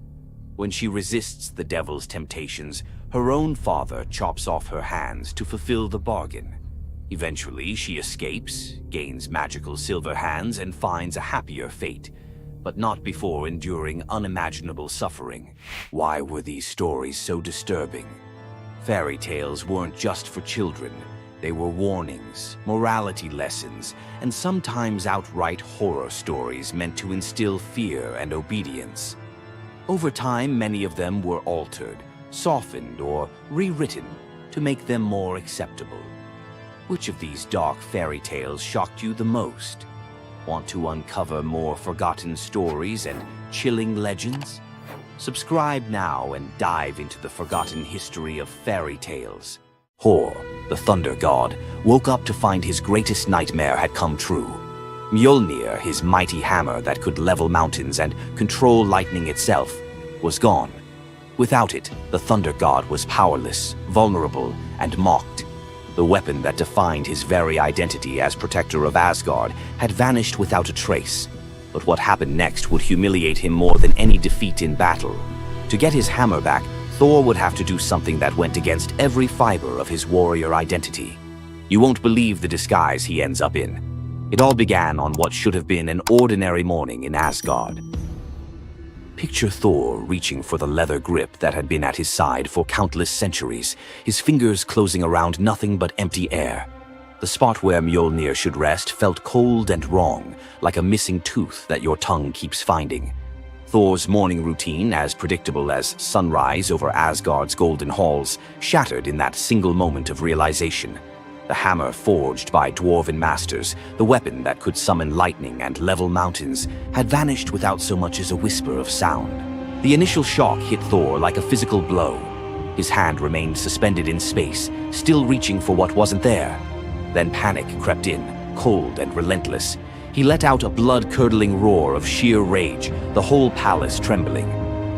When she resists the devil's temptations, her own father chops off her hands to fulfill the bargain. Eventually, she escapes, gains magical silver hands, and finds a happier fate, but not before enduring unimaginable suffering. Why were these stories so disturbing? Fairy tales weren't just for children. They were warnings, morality lessons, and sometimes outright horror stories meant to instill fear and obedience. Over time, many of them were altered, softened, or rewritten to make them more acceptable. Which of these dark fairy tales shocked you the most? Want to uncover more forgotten stories and chilling legends? Subscribe now and dive into the forgotten history of fairy tales. Hor, the thunder god, woke up to find his greatest nightmare had come true. Mjolnir, his mighty hammer that could level mountains and control lightning itself, was gone. Without it, the thunder god was powerless, vulnerable, and mocked. The weapon that defined his very identity as protector of Asgard had vanished without a trace. But what happened next would humiliate him more than any defeat in battle. To get his hammer back, Thor would have to do something that went against every fiber of his warrior identity. You won't believe the disguise he ends up in. It all began on what should have been an ordinary morning in Asgard. Picture Thor reaching for the leather grip that had been at his side for countless centuries, his fingers closing around nothing but empty air. The spot where Mjolnir should rest felt cold and wrong, like a missing tooth that your tongue keeps finding. Thor's morning routine, as predictable as sunrise over Asgard's golden halls, shattered in that single moment of realization. The hammer forged by dwarven masters, the weapon that could summon lightning and level mountains, had vanished without so much as a whisper of sound. The initial shock hit Thor like a physical blow. His hand remained suspended in space, still reaching for what wasn't there. Then panic crept in, cold and relentless. He let out a blood-curdling roar of sheer rage, the whole palace trembling.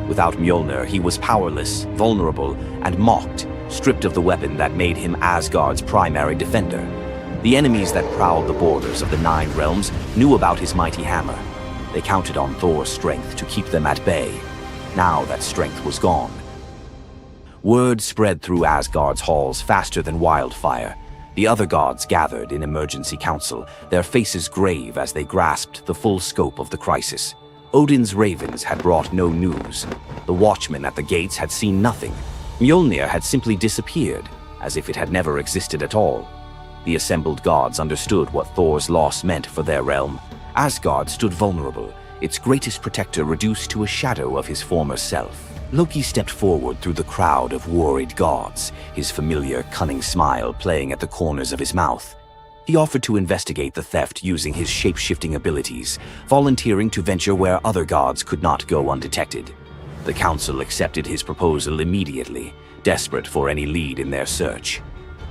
Without Mjolnir, he was powerless, vulnerable, and mocked, stripped of the weapon that made him Asgard's primary defender. The enemies that prowled the borders of the 9 realms knew about his mighty hammer. They counted on Thor's strength to keep them at bay. Now that strength was gone. Word spread through Asgard's halls faster than wildfire. The other gods gathered in emergency council, their faces grave as they grasped the full scope of the crisis. Odin's ravens had brought no news. The watchmen at the gates had seen nothing. Mjolnir had simply disappeared, as if it had never existed at all. The assembled gods understood what Thor's loss meant for their realm. Asgard stood vulnerable, its greatest protector reduced to a shadow of his former self. Loki stepped forward through the crowd of worried gods, his familiar, cunning smile playing at the corners of his mouth. He offered to investigate the theft using his shape-shifting abilities, volunteering to venture where other gods could not go undetected. The council accepted his proposal immediately, desperate for any lead in their search.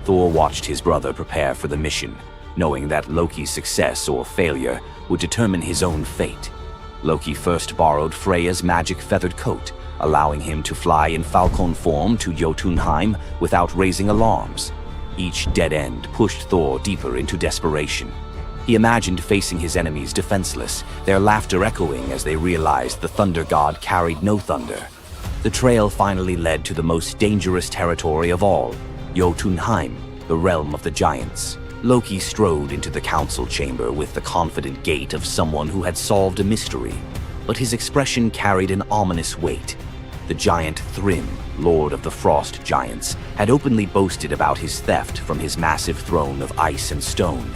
Thor watched his brother prepare for the mission, knowing that Loki's success or failure would determine his own fate. Loki first borrowed Freya's magic feathered coat, allowing him to fly in falcon form to Jotunheim without raising alarms. Each dead end pushed Thor deeper into desperation. He imagined facing his enemies defenseless, their laughter echoing as they realized the thunder god carried no thunder. The trail finally led to the most dangerous territory of all, Jotunheim, the realm of the giants. Loki strode into the council chamber with the confident gait of someone who had solved a mystery, but his expression carried an ominous weight. The giant Thrym, lord of the frost giants, had openly boasted about his theft from his massive throne of ice and stone.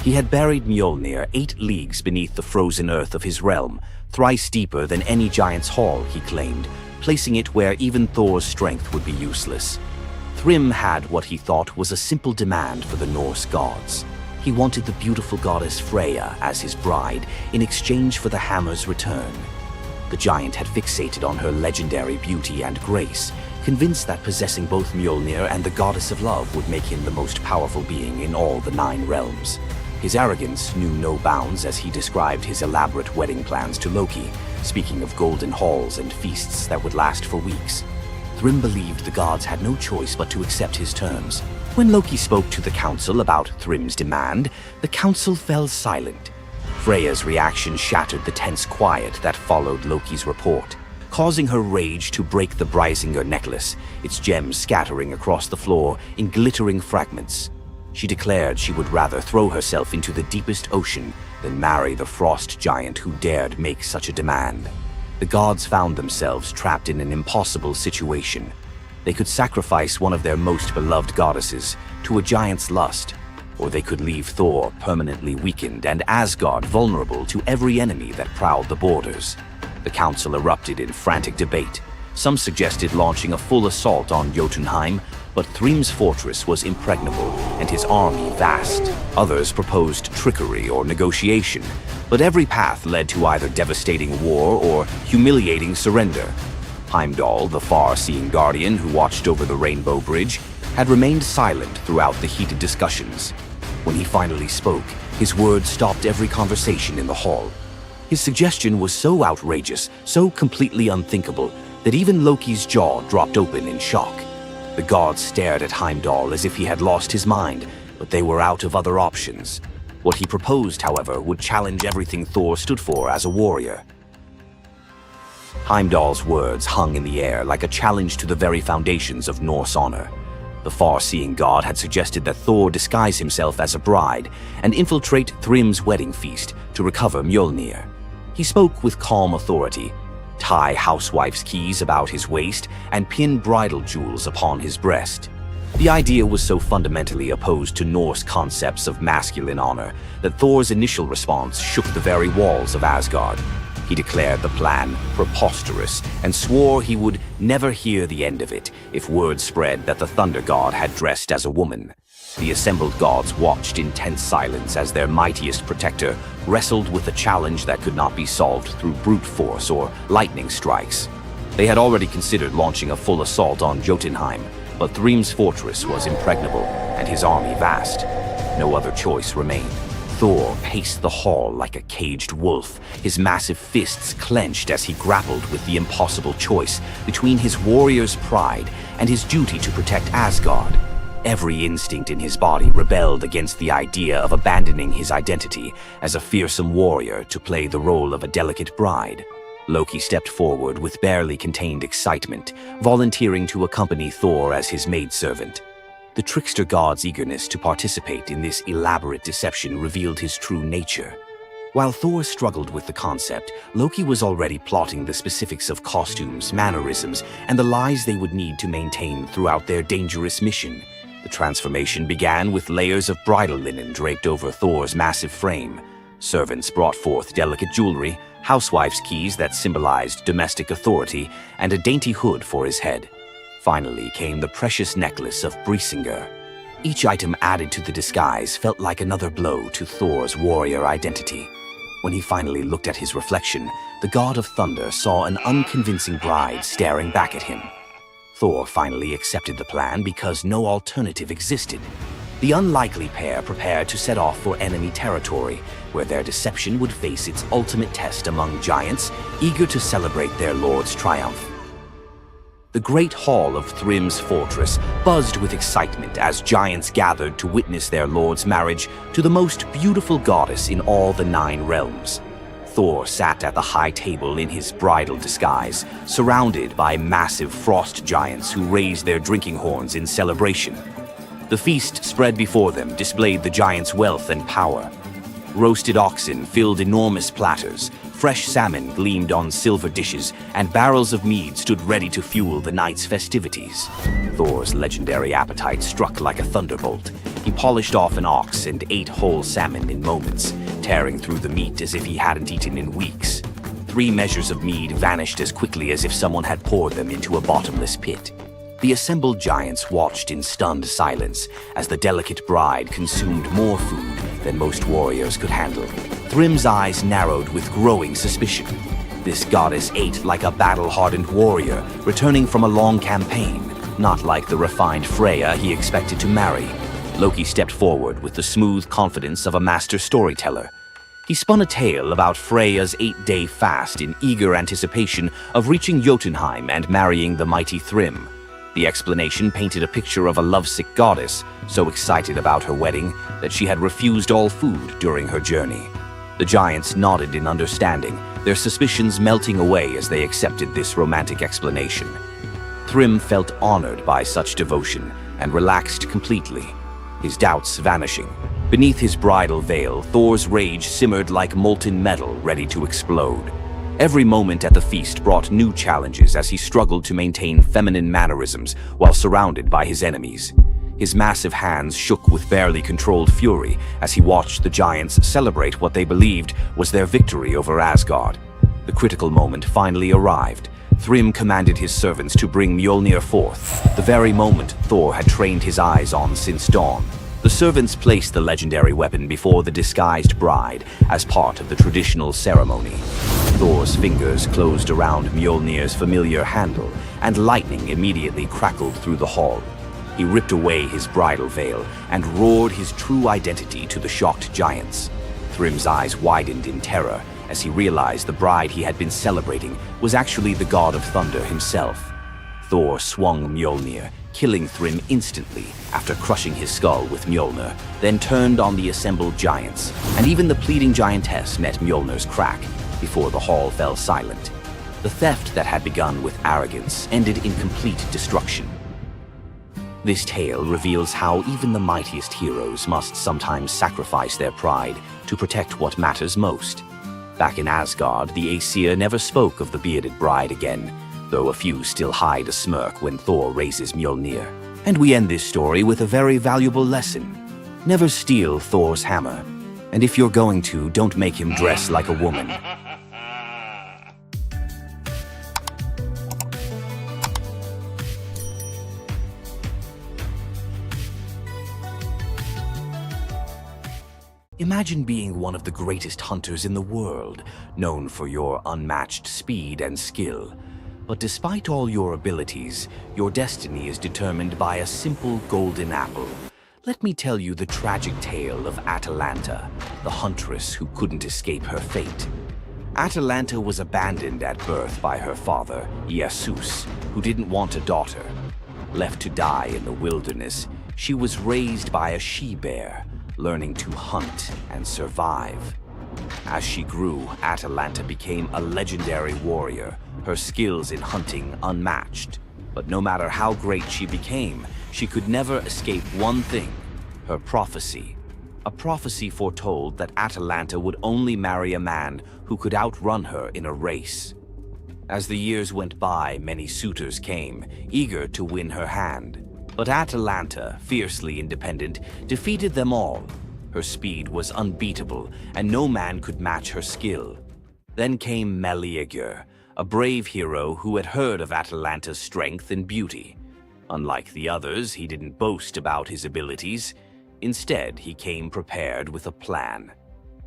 He had buried Mjolnir 8 leagues beneath the frozen earth of his realm, thrice deeper than any giant's hall, he claimed, placing it where even Thor's strength would be useless. Thrym had what he thought was a simple demand for the Norse gods. He wanted the beautiful goddess Freya as his bride in exchange for the hammer's return. The giant had fixated on her legendary beauty and grace, convinced that possessing both Mjolnir and the goddess of love would make him the most powerful being in all the 9 realms. His arrogance knew no bounds as he described his elaborate wedding plans to Loki, speaking of golden halls and feasts that would last for weeks. Thrym believed the gods had no choice but to accept his terms. When Loki spoke to the council about Thrym's demand, the council fell silent. Freya's reaction shattered the tense quiet that followed Loki's report, causing her rage to break the Brysinger necklace, its gems scattering across the floor in glittering fragments. She declared she would rather throw herself into the deepest ocean than marry the frost giant who dared make such a demand. The gods found themselves trapped in an impossible situation. They could sacrifice one of their most beloved goddesses to a giant's lust, or they could leave Thor permanently weakened and Asgard vulnerable to every enemy that prowled the borders. The council erupted in frantic debate. Some suggested launching a full assault on Jotunheim, but Thrym's fortress was impregnable and his army vast. Others proposed trickery or negotiation, but every path led to either devastating war or humiliating surrender. Heimdall, the far-seeing guardian who watched over the Rainbow Bridge, had remained silent throughout the heated discussions. When he finally spoke, his words stopped every conversation in the hall. His suggestion was so outrageous, so completely unthinkable, that even Loki's jaw dropped open in shock. The gods stared at Heimdall as if he had lost his mind, but they were out of other options. What he proposed, however, would challenge everything Thor stood for as a warrior. Heimdall's words hung in the air like a challenge to the very foundations of Norse honor. The far-seeing god had suggested that Thor disguise himself as a bride and infiltrate Thrym's wedding feast to recover Mjolnir. He spoke with calm authority, tie housewife's keys about his waist, and pin bridal jewels upon his breast. The idea was so fundamentally opposed to Norse concepts of masculine honor that Thor's initial response shook the very walls of Asgard. He declared the plan preposterous and swore he would never hear the end of it if word spread that the Thunder God had dressed as a woman. The assembled gods watched in tense silence as their mightiest protector wrestled with a challenge that could not be solved through brute force or lightning strikes. They had already considered launching a full assault on Jotunheim, but Thrym's fortress was impregnable and his army vast. No other choice remained. Thor paced the hall like a caged wolf, his massive fists clenched as he grappled with the impossible choice between his warrior's pride and his duty to protect Asgard. Every instinct in his body rebelled against the idea of abandoning his identity as a fearsome warrior to play the role of a delicate bride. Loki stepped forward with barely contained excitement, volunteering to accompany Thor as his maidservant. The trickster god's eagerness to participate in this elaborate deception revealed his true nature. While Thor struggled with the concept, Loki was already plotting the specifics of costumes, mannerisms, and the lies they would need to maintain throughout their dangerous mission. The transformation began with layers of bridal linen draped over Thor's massive frame. Servants brought forth delicate jewelry, housewife's keys that symbolized domestic authority, and a dainty hood for his head. Finally came the precious necklace of Brysinger. Each item added to the disguise felt like another blow to Thor's warrior identity. When he finally looked at his reflection, the god of thunder saw an unconvincing bride staring back at him. Thor finally accepted the plan because no alternative existed. The unlikely pair prepared to set off for enemy territory, where their deception would face its ultimate test among giants, eager to celebrate their lord's triumph. The great hall of Thrym's fortress buzzed with excitement as giants gathered to witness their lord's marriage to the most beautiful goddess in all the 9 realms. Thor sat at the high table in his bridal disguise, surrounded by massive frost giants who raised their drinking horns in celebration. The feast spread before them displayed the giants' wealth and power. Roasted oxen filled enormous platters, fresh salmon gleamed on silver dishes, and barrels of mead stood ready to fuel the night's festivities. Thor's legendary appetite struck like a thunderbolt. He polished off an ox and ate whole salmon in moments, tearing through the meat as if he hadn't eaten in weeks. 3 measures of mead vanished as quickly as if someone had poured them into a bottomless pit. The assembled giants watched in stunned silence as the delicate bride consumed more food than most warriors could handle. Thrym's eyes narrowed with growing suspicion. This goddess ate like a battle-hardened warrior, returning from a long campaign, not like the refined Freya he expected to marry. Loki stepped forward with the smooth confidence of a master storyteller. He spun a tale about Freya's 8-day fast in eager anticipation of reaching Jotunheim and marrying the mighty Thrym. The explanation painted a picture of a lovesick goddess, so excited about her wedding that she had refused all food during her journey. The giants nodded in understanding, their suspicions melting away as they accepted this romantic explanation. Thrym felt honored by such devotion and relaxed completely, his doubts vanishing. Beneath his bridal veil, Thor's rage simmered like molten metal ready to explode. Every moment at the feast brought new challenges as he struggled to maintain feminine mannerisms while surrounded by his enemies. His massive hands shook with barely controlled fury as he watched the giants celebrate what they believed was their victory over Asgard. The critical moment finally arrived. Thrym commanded his servants to bring Mjolnir forth, the very moment Thor had trained his eyes on since dawn. The servants placed the legendary weapon before the disguised bride as part of the traditional ceremony. Thor's fingers closed around Mjolnir's familiar handle, and lightning immediately crackled through the hall. He ripped away his bridal veil and roared his true identity to the shocked giants. Thrym's eyes widened in terror as he realized the bride he had been celebrating was actually the god of thunder himself. Thor swung Mjolnir, killing Thrym instantly after crushing his skull with Mjolnir, then turned on the assembled giants, and even the pleading giantess met Mjolnir's crack before the hall fell silent. The theft that had begun with arrogance ended in complete destruction. This tale reveals how even the mightiest heroes must sometimes sacrifice their pride to protect what matters most. Back in Asgard, the Aesir never spoke of the bearded bride again, though a few still hide a smirk when Thor raises Mjolnir. And we end this story with a very valuable lesson. Never steal Thor's hammer. And if you're going to, don't make him dress like a woman. Imagine being one of the greatest hunters in the world, known for your unmatched speed and skill. But despite all your abilities, your destiny is determined by a simple golden apple. Let me tell you the tragic tale of Atalanta, the huntress who couldn't escape her fate. Atalanta was abandoned at birth by her father, Zeus, who didn't want a daughter. Left to die in the wilderness, she was raised by a she-bear, learning to hunt and survive. As she grew, Atalanta became a legendary warrior, her skills in hunting unmatched. But no matter how great she became, she could never escape one thing: her prophecy. A prophecy foretold that Atalanta would only marry a man who could outrun her in a race. As the years went by, many suitors came, eager to win her hand. But Atalanta, fiercely independent, defeated them all. Her speed was unbeatable, and no man could match her skill. Then came Meleager, a brave hero who had heard of Atalanta's strength and beauty. Unlike the others, he didn't boast about his abilities. Instead, he came prepared with a plan.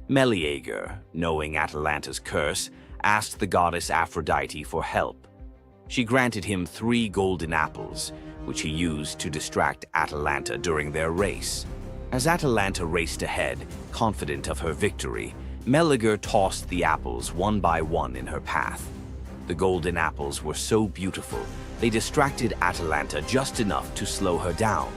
Meleager, knowing Atalanta's curse, asked the goddess Aphrodite for help. She granted him 3 golden apples, which he used to distract Atalanta during their race. As Atalanta raced ahead, confident of her victory, Meleager tossed the apples one by one in her path. The golden apples were so beautiful, they distracted Atalanta just enough to slow her down.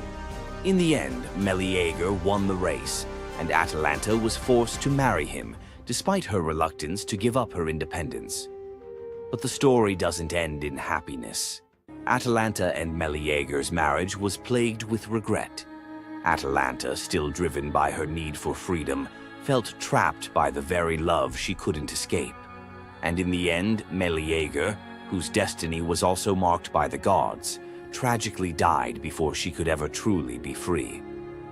In the end, Meleager won the race, and Atalanta was forced to marry him, despite her reluctance to give up her independence. But the story doesn't end in happiness. Atalanta and Meleager's marriage was plagued with regret. Atalanta, still driven by her need for freedom, felt trapped by the very love she couldn't escape. And in the end, Meleager, whose destiny was also marked by the gods, tragically died before she could ever truly be free.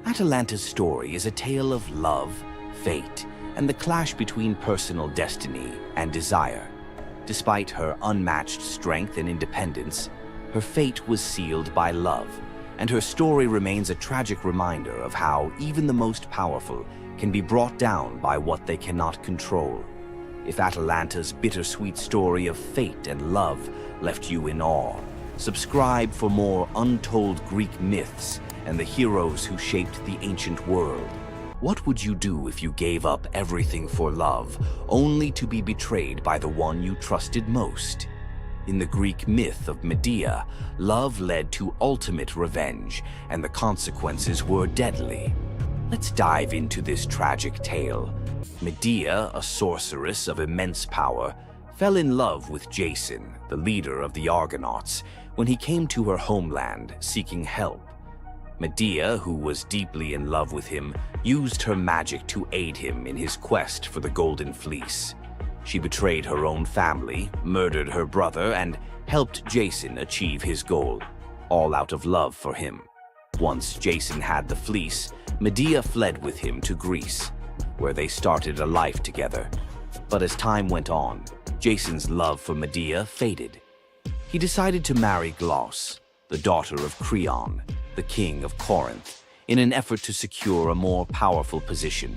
Atalanta's story is a tale of love, fate, and the clash between personal destiny and desire. Despite her unmatched strength and independence, her fate was sealed by love, and her story remains a tragic reminder of how even the most powerful can be brought down by what they cannot control. If Atalanta's bittersweet story of fate and love left you in awe, subscribe for more untold Greek myths and the heroes who shaped the ancient world. What would you do if you gave up everything for love, only to be betrayed by the one you trusted most? In the Greek myth of Medea, love led to ultimate revenge, and the consequences were deadly. Let's dive into this tragic tale. Medea, a sorceress of immense power, fell in love with Jason, the leader of the Argonauts, when he came to her homeland seeking help. Medea, who was deeply in love with him, used her magic to aid him in his quest for the Golden Fleece. She betrayed her own family, murdered her brother, and helped Jason achieve his goal, all out of love for him. Once Jason had the fleece, Medea fled with him to Greece, where they started a life together. But as time went on, Jason's love for Medea faded. He decided to marry Glauce, the daughter of Creon, the king of Corinth, in an effort to secure a more powerful position.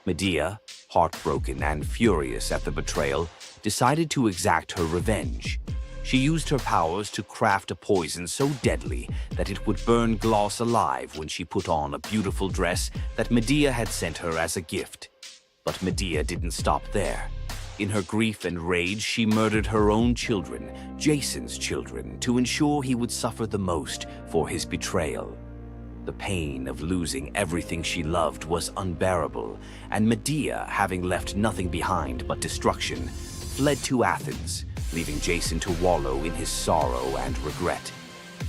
Medea, heartbroken and furious at the betrayal, decided to exact her revenge. She used her powers to craft a poison so deadly that it would burn Glauce alive when she put on a beautiful dress that Medea had sent her as a gift. But Medea didn't stop there. In her grief and rage, she murdered her own children, Jason's children, to ensure he would suffer the most for his betrayal. The pain of losing everything she loved was unbearable, and Medea, having left nothing behind but destruction, fled to Athens, leaving Jason to wallow in his sorrow and regret.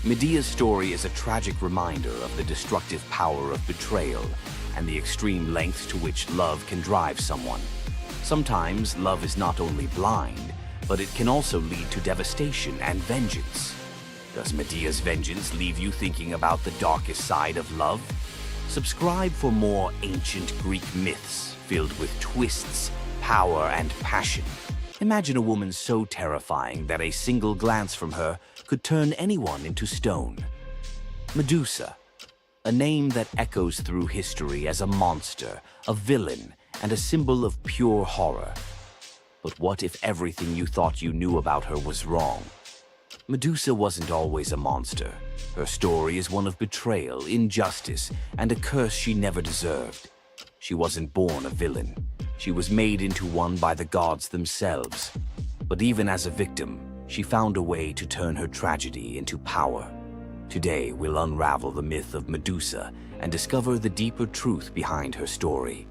Medea's story is a tragic reminder of the destructive power of betrayal and the extreme lengths to which love can drive someone. Sometimes love is not only blind, but it can also lead to devastation and vengeance. Does Medea's vengeance leave you thinking about the darkest side of love? Subscribe for more ancient Greek myths filled with twists, power, and passion. Imagine a woman so terrifying that a single glance from her could turn anyone into stone. Medusa, a name that echoes through history as a monster, a villain, and a symbol of pure horror. But what if everything you thought you knew about her was wrong? Medusa wasn't always a monster. Her story is one of betrayal, injustice, and a curse she never deserved. She wasn't born a villain. She was made into one by the gods themselves. But even as a victim, she found a way to turn her tragedy into power. Today, we'll unravel the myth of Medusa and discover the deeper truth behind her story.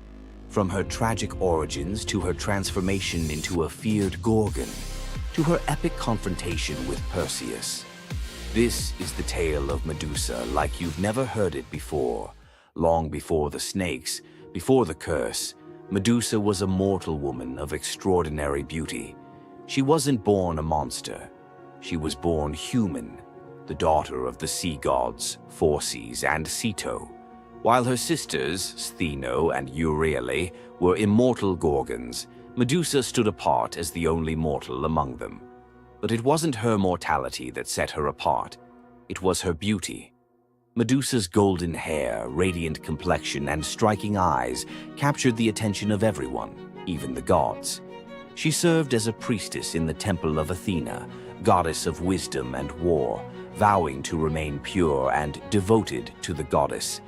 From her tragic origins to her transformation into a feared Gorgon, to her epic confrontation with Perseus. This is the tale of Medusa like you've never heard it before. Long before the snakes, before the curse, Medusa was a mortal woman of extraordinary beauty. She wasn't born a monster. She was born human, the daughter of the sea gods, Phorcys and Ceto. While her sisters, Stheno and Euryale, were immortal Gorgons, Medusa stood apart as the only mortal among them. But it wasn't her mortality that set her apart. It was her beauty. Medusa's golden hair, radiant complexion, and striking eyes captured the attention of everyone, even the gods. She served as a priestess in the temple of Athena, goddess of wisdom and war, vowing to remain pure and devoted to the goddess.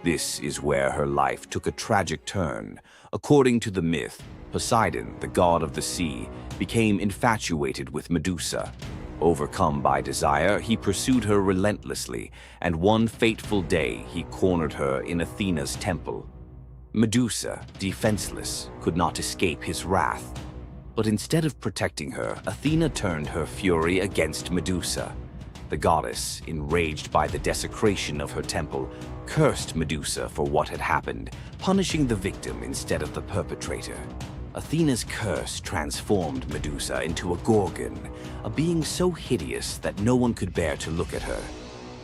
This is where her life took a tragic turn. According to the myth, Poseidon, the god of the sea, became infatuated with Medusa. Overcome by desire, he pursued her relentlessly, and one fateful day he cornered her in Athena's temple. Medusa, defenseless, could not escape his wrath. But instead of protecting her, Athena turned her fury against Medusa. The goddess, enraged by the desecration of her temple, cursed Medusa for what had happened, punishing the victim instead of the perpetrator. Athena's curse transformed Medusa into a gorgon, a being so hideous that no one could bear to look at her.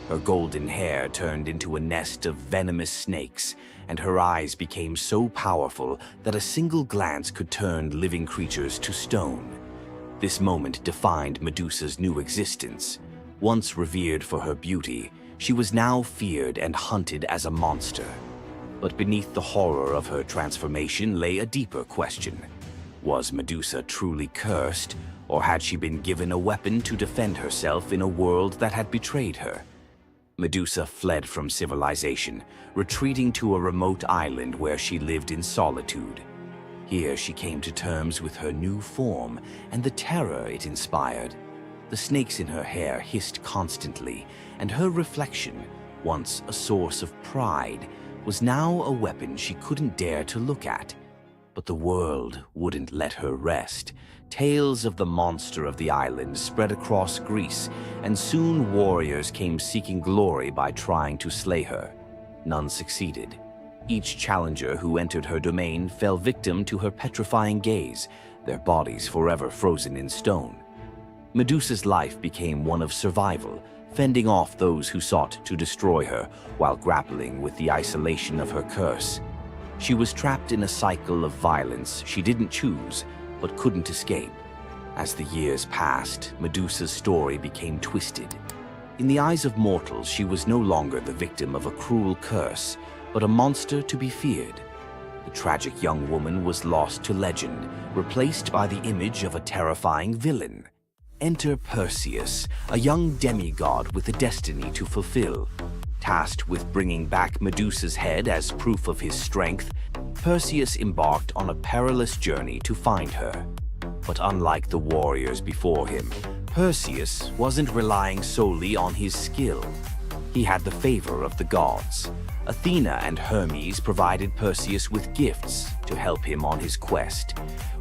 Her golden hair turned into a nest of venomous snakes, and her eyes became so powerful that a single glance could turn living creatures to stone. This moment defined Medusa's new existence. Once revered for her beauty, she was now feared and hunted as a monster. But beneath the horror of her transformation lay a deeper question. Was Medusa truly cursed, or had she been given a weapon to defend herself in a world that had betrayed her? Medusa fled from civilization, retreating to a remote island where she lived in solitude. Here she came to terms with her new form and the terror it inspired. The snakes in her hair hissed constantly, and her reflection, once a source of pride, was now a weapon she couldn't dare to look at. But the world wouldn't let her rest. Tales of the monster of the island spread across Greece, and soon warriors came seeking glory by trying to slay her. None succeeded. Each challenger who entered her domain fell victim to her petrifying gaze, their bodies forever frozen in stone. Medusa's life became one of survival, fending off those who sought to destroy her while grappling with the isolation of her curse. She was trapped in a cycle of violence she didn't choose, but couldn't escape. As the years passed, Medusa's story became twisted. In the eyes of mortals, she was no longer the victim of a cruel curse, but a monster to be feared. The tragic young woman was lost to legend, replaced by the image of a terrifying villain. Enter Perseus, a young demigod with a destiny to fulfill. Tasked with bringing back Medusa's head as proof of his strength, Perseus embarked on a perilous journey to find her. But unlike the warriors before him, Perseus wasn't relying solely on his skill. He had the favor of the gods. Athena and Hermes provided Perseus with gifts to help him on his quest.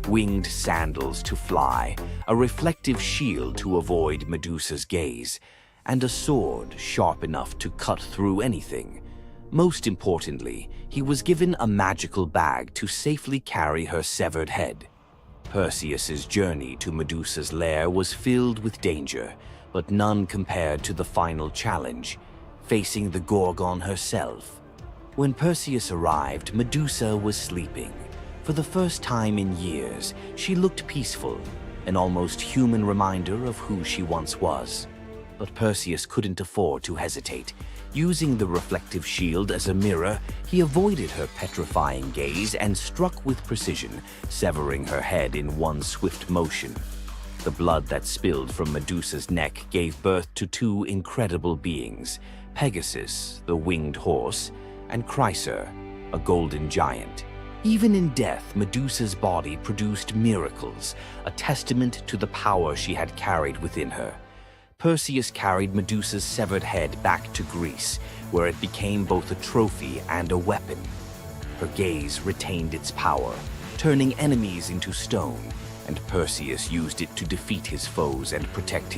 Winged sandals to fly, a reflective shield to avoid Medusa's gaze, and a sword sharp enough to cut through anything. Most importantly, he was given a magical bag to safely carry her severed head. Perseus's journey to Medusa's lair was filled with danger, but none compared to the final challenge, facing the Gorgon herself. When Perseus arrived, Medusa was sleeping. For the first time in years, she looked peaceful, an almost human reminder of who she once was. But Perseus couldn't afford to hesitate. Using the reflective shield as a mirror, he avoided her petrifying gaze and struck with precision, severing her head in one swift motion. The blood that spilled from Medusa's neck gave birth to two incredible beings, Pegasus, the winged horse, and Chryser, a golden giant. Even in death, Medusa's body produced miracles, a testament to the power she had carried within her. Perseus carried Medusa's severed head back to Greece, where it became both a trophy and a weapon. Her gaze retained its power, turning enemies into stone, and Perseus used it to defeat his foes and protect his